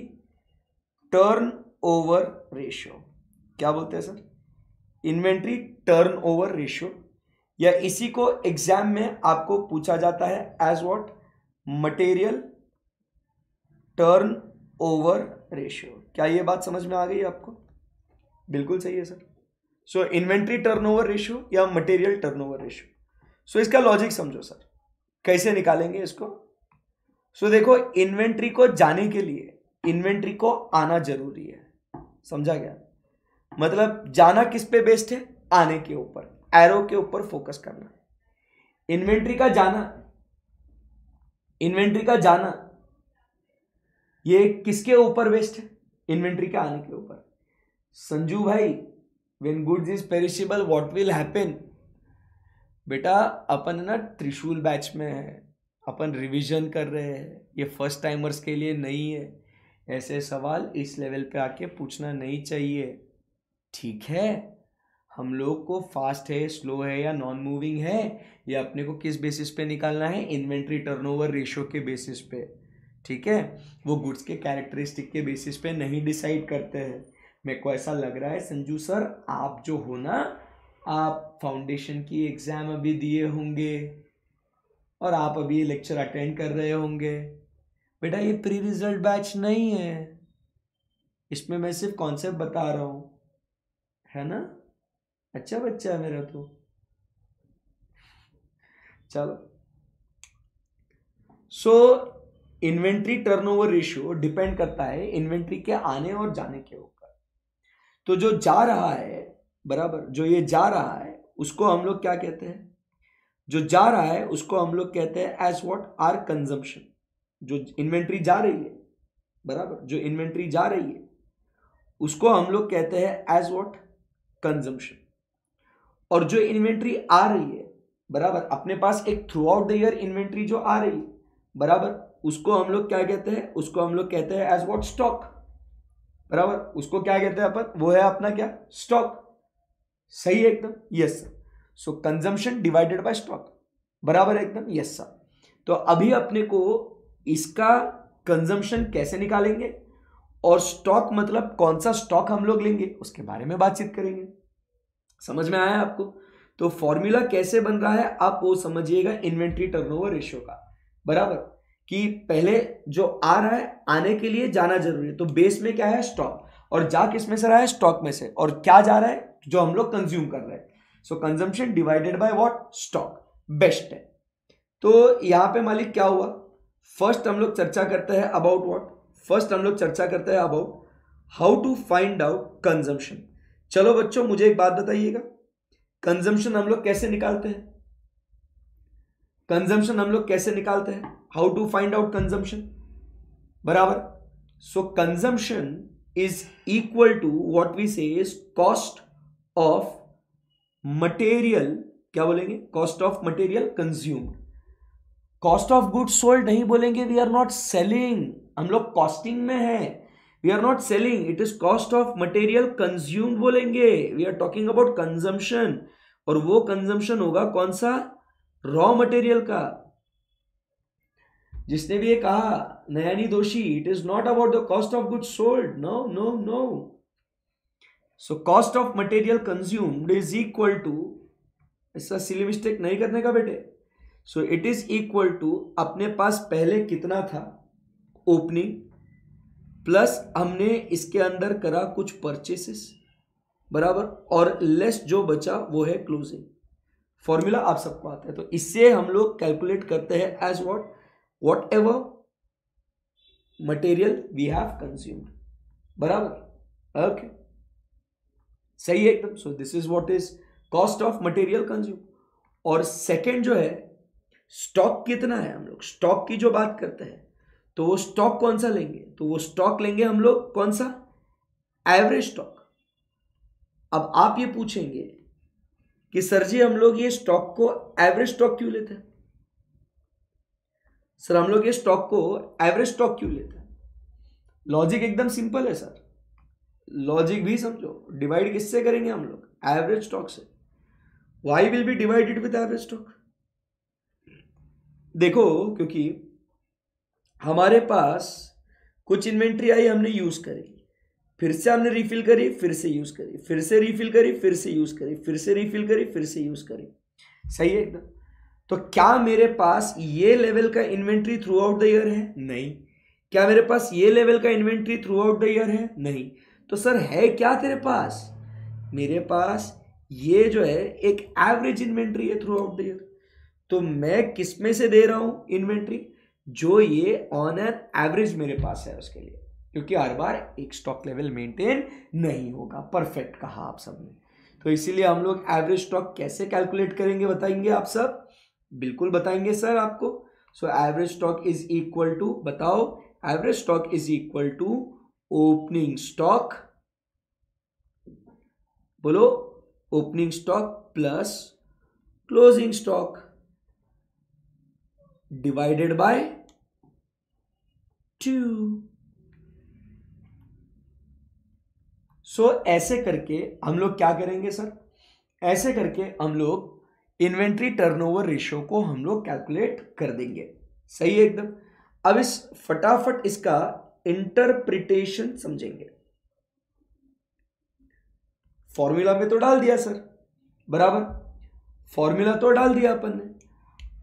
S1: turnover ratio. क्या बोलते हैं sir, inventory turnover ratio, या इसी को एग्जाम में आपको पूछा जाता है as what, material turnover ratio. क्या ये बात समझ में आ गई आपको, बिल्कुल सही है सर। सो इन्वेंट्री टर्नओवर रेशियो या मटेरियल टर्नओवर रेशियो। सो इसका लॉजिक समझो सर, कैसे निकालेंगे इसको। सो देखो, इन्वेंट्री को जाने के लिए इन्वेंट्री को आना जरूरी है, समझा गया। मतलब जाना किस पे बेस्ड है, आने के ऊपर, एरो के ऊपर फोकस करना। इन्वेंट्री का जाना ये किसके ऊपर बेस्ड है, इन्वेंट्री के आने के ऊपर। संजू भाई, when goods is perishable what will happen. बेटा अपन ना त्रिशूल बैच में है, अपन रिवीजन कर रहे हैं, ये फर्स्ट टाइमर्स के लिए नहीं है। ऐसे सवाल इस लेवल पे आके पूछना नहीं चाहिए, ठीक है। हम लोग को फास्ट है, स्लो है या नॉन मूविंग है, ये अपने को किस बेसिस पे निकालना है, इन्वेंट्री टर्नओवर रेशियो के बेसिस पे, ठीक है। वो गुड्स के कैरेक्टरिस्टिक के बेसिस पे नहीं डिसाइड करते हैं। मेरे को ऐसा लग रहा है संजू सर, आप जो हो ना, आप फाउंडेशन की एग्जाम अभी दिए होंगे और आप अभी ये लेक्चर अटेंड कर रहे होंगे। बेटा ये प्री रिजल्ट बैच नहीं है, इसमें मैं सिर्फ कॉन्सेप्ट बता रहा हूं, है ना। अच्छा बच्चा है मेरा तो। चलो, सो इन्वेंट्री टर्नओवर रेशियो डिपेंड करता है इन्वेंट्री के आने और जाने के ऊपर। तो जो जा रहा है, बराबर, जो ये जा रहा है उसको हम लोग क्या कहते हैं, जो जा रहा है उसको हम लोग कहते हैं एज व्हाट, आर कंजम्पशन। जो इन्वेंट्री जा रही है, बराबर, जो इन्वेंट्री जा रही है उसको हम लोग कहते हैं एज व्हाट, कंजम्पशन। और जो इन्वेंट्री आ रही है, बराबर, अपने पास एक through out the year inventory जो आ रही है, बराबर, उसको हम लोग क्या कहते हैं, उसको हम लोग कहते हैं एज व्हाट, स्टॉक। बराबर, उसको क्या कहते हैं अपन, वो है अपना क्या, स्टॉक। सही है एकदम, यस सर। सो कंजम्पशन डिवाइडेड बाय स्टॉक, बराबर एकदम, यस सर। तो अभी अपने को इसका कंजम्पशन कैसे निकालेंगे और स्टॉक मतलब कौन सा स्टॉक हम लोग लेंगे उसके बारे में बातचीत करेंगे। समझ में आया आपको। तो फॉर्मूला कैसे बन रहा है आप वो समझिएगा इन्वेंट्री टर्नओवर रेशियो का, बराबर, कि पहले जो आ रहा है, आने के लिए जाना जरूरी है। तो बेस में क्या है, स्टॉक, और जा किस में से रहा है, स्टॉक में से, और क्या जा रहा है, जो हम लोग कंज्यूम कर रहे हैं। So consumption divided by what, stock, best है। तो यहां पे मालिक क्या हुआ, फर्स्ट हम लोग चर्चा करते हैं अबाउट व्हाट, फर्स्ट हम लोग चर्चा करते हैं about how to find out consumption. चलो बच्चों मुझे एक बात बताइएगा, कंजम्पशन हम लोग कैसे निकालते हैं, कंजम्पशन हम लोग कैसे निकालते हैं, how to find out consumption, बराबर। So consumption is equal to what we say is cost of material, क्या बोलेंगे, cost of material consumed. Cost of goods sold नहीं बोलेंगे, वी आर नॉट सेलिंग, हम लोग कॉस्टिंग में है, we are not selling, it is cost of material consumed बोलेंगे। We are talking about consumption, और वो कंजम्पशन होगा कौन सा, रॉ मटेरियल का। जिसने भी ये कहा, नयानी दोषी, it is not about the cost of goods sold, no no no. So cost of material consumed is equal to, ऐसा सिली मिस्टेक नहीं करने का बेटे। So it is equal to, अपने पास पहले कितना था, ओपनिंग, प्लस हमने इसके अंदर करा कुछ परचेसेस, बराबर, और लेस जो बचा वो है क्लोजिंग। फॉर्मूला आप सबको आता है, तो इससे हम लोग कैलकुलेट करते हैं as what, whatever material we have consumed, बराबर, ओके, सही है एकदम। So this is what is cost of material consume. और सेकेंड जो है, स्टॉक कितना है, हम लोग स्टॉक की जो बात करते हैं, तो वो स्टॉक कौन सा लेंगे, तो वो स्टॉक लेंगे हम लोग कौन सा, एवरेज स्टॉक। अब आप ये पूछेंगे कि सर जी हम लोग ये स्टॉक को एवरेज स्टॉक क्यों लेते हैं, सर हम लोग ये स्टॉक को एवरेज स्टॉक क्यों लेते हैं। लॉजिक एकदम सिंपल है सर, लॉजिक भी समझो, डिवाइड किससे करेंगे हम लोग, एवरेज स्टॉक से। Why will be divided with average stock, देखो क्योंकि हमारे पास कुछ इन्वेंट्री आई, हमने यूज करी, फिर से हमने रिफिल करी, फिर से यूज करी, फिर से रिफिल करी, फिर से यूज करी, फिर से रिफिल करी, फिर से यूज करी, सही है एकदम। तो क्या मेरे पास ये लेवल का inventory through out the year है, नहीं। क्या मेरे पास ये लेवल का inventory through out the year है, नहीं। तो सर है क्या तेरे पास, मेरे पास ये जो है एक एवरेज इन्वेंट्री है थ्रू आउट द ईयर, तो मैं किस में से दे रहा हूं इन्वेंट्री, जो ये ऑन एन एवरेज मेरे पास है उसके लिए, क्योंकि हर बार एक स्टॉक लेवल मेंटेन नहीं होगा। परफेक्ट कहा आप सबने। तो इसीलिए हम लोग एवरेज स्टॉक कैसे कैलकुलेट करेंगे बताएंगे आप सब? बिल्कुल बताएंगे सर आपको। So average stock is equal to, बताओ, average stock is equal to opening stock, बोलो, opening stock plus closing stock divided by 2। So ऐसे करके हम लोग क्या करेंगे सर, ऐसे करके हम लोग इन्वेंट्री टर्नओवर रेशियो को हम लोग कैलकुलेट कर देंगे। सही है एकदम। अब इस फटाफट इसका इंटरप्रिटेशन समझेंगे। फॉर्मूला में तो डाल दिया सर, बराबर, फॉर्मूला तो डाल दिया अपन ने।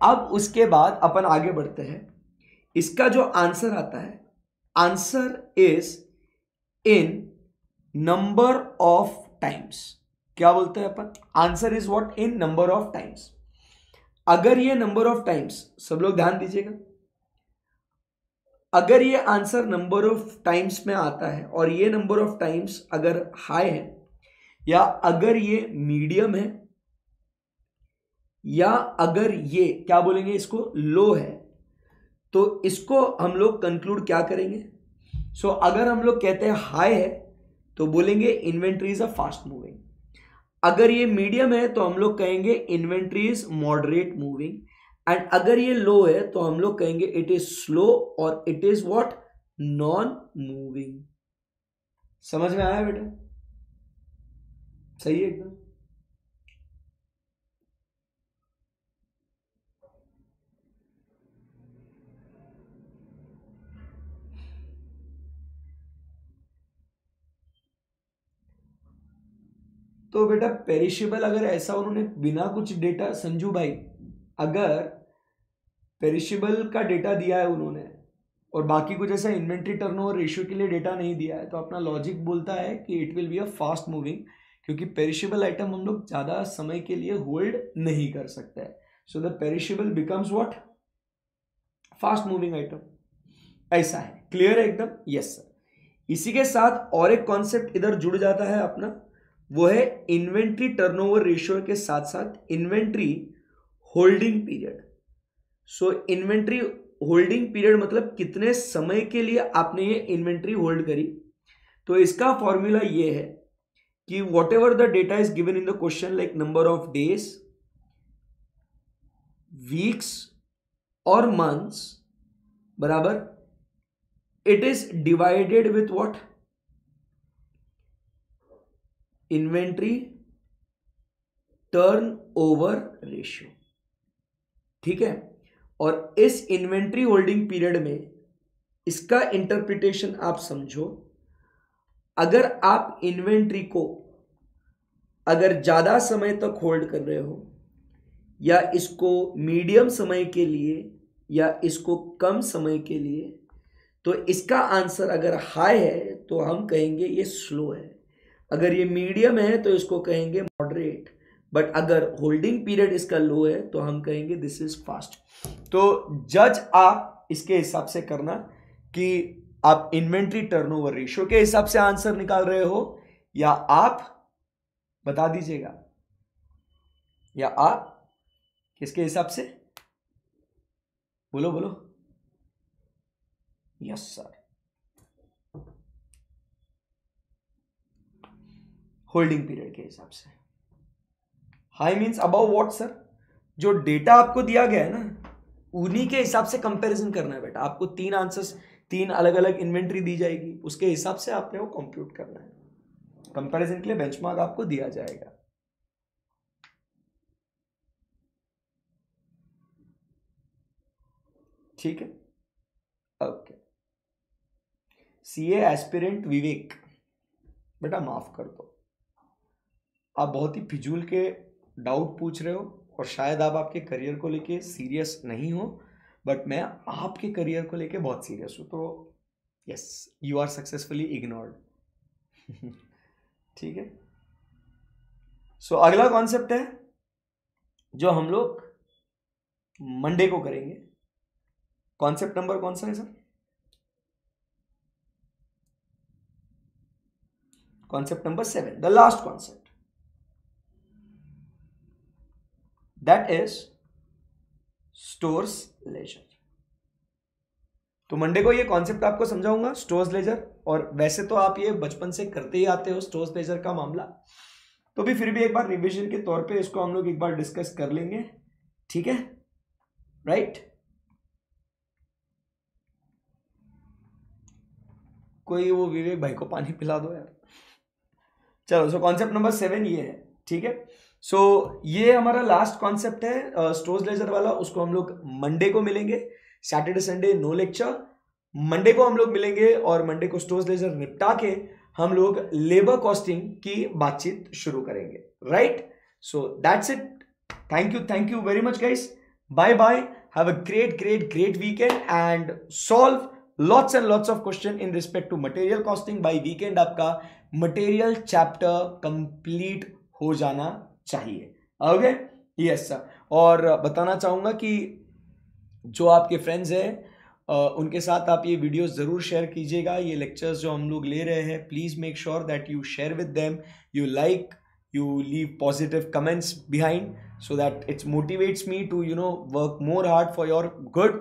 S1: अब उसके बाद अपन आगे बढ़ते हैं। इसका जो आंसर आता है, answer is in number of times. क्या बोलते हैं अपन? Answer is what? In number of times. अगर ये नंबर ऑफ टाइम्स, सब लोग ध्यान दीजिएगा, अगर ये आंसर नंबर ऑफ टाइम्स में आता है और ये नंबर ऑफ टाइम्स अगर हाई है, या अगर ये मीडियम है, या अगर ये क्या बोलेंगे इसको, लो है, तो इसको हम लोग कंक्लूड क्या करेंगे? सो अगर हम लोग कहते हैं हाई है तो बोलेंगे inventory is a fast moving. अगर ये मीडियम है तो हम लोग कहेंगे inventory is moderate moving, and अगर ये लो है तो हम लोग कहेंगे इट इज स्लो और it is what, non moving. समझ में आया बेटा? सही है एकदम। तो बेटा पेरिशेबल, अगर ऐसा उन्होंने बिना कुछ डेटा, संजू भाई, अगर पेरिशेबल का डेटा दिया है उन्होंने और बाकी कुछ ऐसा इन्वेंट्री टर्नओवर रेशियो के लिए डेटा नहीं दिया है, तो अपना लॉजिक बोलता है कि it will be a fast moving, क्योंकि पेरिशेबल आइटम हम लोग ज्यादा समय के लिए होल्ड नहीं कर सकते हैं। So the perishable becomes what, fast moving item. ऐसा है, क्लियर है एकदम? Yes sir. इसी के साथ और एक कॉन्सेप्ट इधर जुड़ जाता है अपना, वो है इन्वेंट्री टर्नओवर रेशियो के साथ साथ इन्वेंट्री होल्डिंग पीरियड। सो इन्वेंट्री होल्डिंग पीरियड मतलब कितने समय के लिए आपने ये इन्वेंट्री होल्ड करी। तो इसका फॉर्मूला ये है कि what ever the data is given in the question, like number of days, weeks और मंथ्स, बराबर, it is divided with what, inventory turnover ratio. ठीक है। और इस इन्वेंट्री होल्डिंग पीरियड में इसका इंटरप्रिटेशन आप समझो। अगर आप इन्वेंट्री को अगर ज्यादा समय तक होल्ड कर रहे हो, या इसको मीडियम समय के लिए, या इसको कम समय के लिए, तो इसका आंसर अगर हाई है तो हम कहेंगे ये स्लो है, अगर ये मीडियम है तो इसको कहेंगे मॉडरेट, बट अगर होल्डिंग पीरियड इसका लो है तो हम कहेंगे दिस इज फास्ट। तो जज आप इसके हिसाब से करना कि आप इन्वेंट्री टर्नओवर रेशियो के हिसाब से आंसर निकाल रहे हो, या आप बता दीजिएगा, या आप किसके हिसाब से, बोलो बोलो। यस सर, होल्डिंग पीरियड के हिसाब से। High means about what sir? जो डेटा आपको दिया गया है ना, उन्हीं के हिसाब से कंपैरिजन करना है बेटा। आपको 3 आंसर्स, 3 अलग अलग इन्वेंट्री दी जाएगी, उसके हिसाब से आपने वो कंप्यूट करना है। कंपैरिजन के लिए बेंचमार्क आपको दिया जाएगा। ठीक है, ओके। सीए एस्पिरेंट विवेक, बेटा माफ कर दो, आप बहुत ही फिजूल के डाउट पूछ रहे हो और शायद आप आपके करियर को लेके सीरियस नहीं हो, बट मैं आपके करियर को लेके बहुत सीरियस हूँ। तो yes, you are successfully ignored. ठीक है, सो अगला कॉन्सेप्ट है जो हम लोग मंडे को करेंगे। कॉन्सेप्ट नंबर कौन सा है sir? Concept number 7, the last concept, that is stores ledger. तो मंडे को ये कॉन्सेप्ट आपको समझाऊंगा, स्टोर्स लेजर। और वैसे तो आप ये बचपन से करते ही आते हो स्टोर्स लेजर का मामला, तो भी फिर भी एक बार रिवीजन के तौर पे इसको हम लोग एक बार डिस्कस कर लेंगे, ठीक है? राइट? कोई वो विवेक भाई को पानी पिला दो यार। चलो, सो कॉन्सेप्ट नंबर 7 ये है, ठीक है? सो ये हमारा लास्ट कॉन्सेप्ट है स्टोर्स लेजर वाला। उसको हम लोग मंडे को मिलेंगे। Saturday Sunday no lecture. Monday को हम लोग मिलेंगे और मंडे को स्टोर्स लेजर निपटा के हम लोग लेबर कॉस्टिंग की बातचीत शुरू करेंगे, right? So that's it. Thank you very much guys. Bye bye, have a great weekend and solve lots and lots of question in respect to material costing. by weekend आपका material chapter complete हो जाना चाहिए, okay? Yes sir. और बताना चाहूंगा कि जो आपके फ्रेंड्स हैं उनके साथ आप ये वीडियोस जरूर शेयर कीजिएगा। ये लेक्चर्स जो हम लोग ले रहे हैं, please make sure that you share with them, you like, you leave positive comments behind so that it motivates me to work more hard for your good,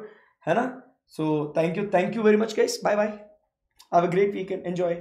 S1: है ना? So thank you very much guys. Bye bye, have a great weekend, enjoy.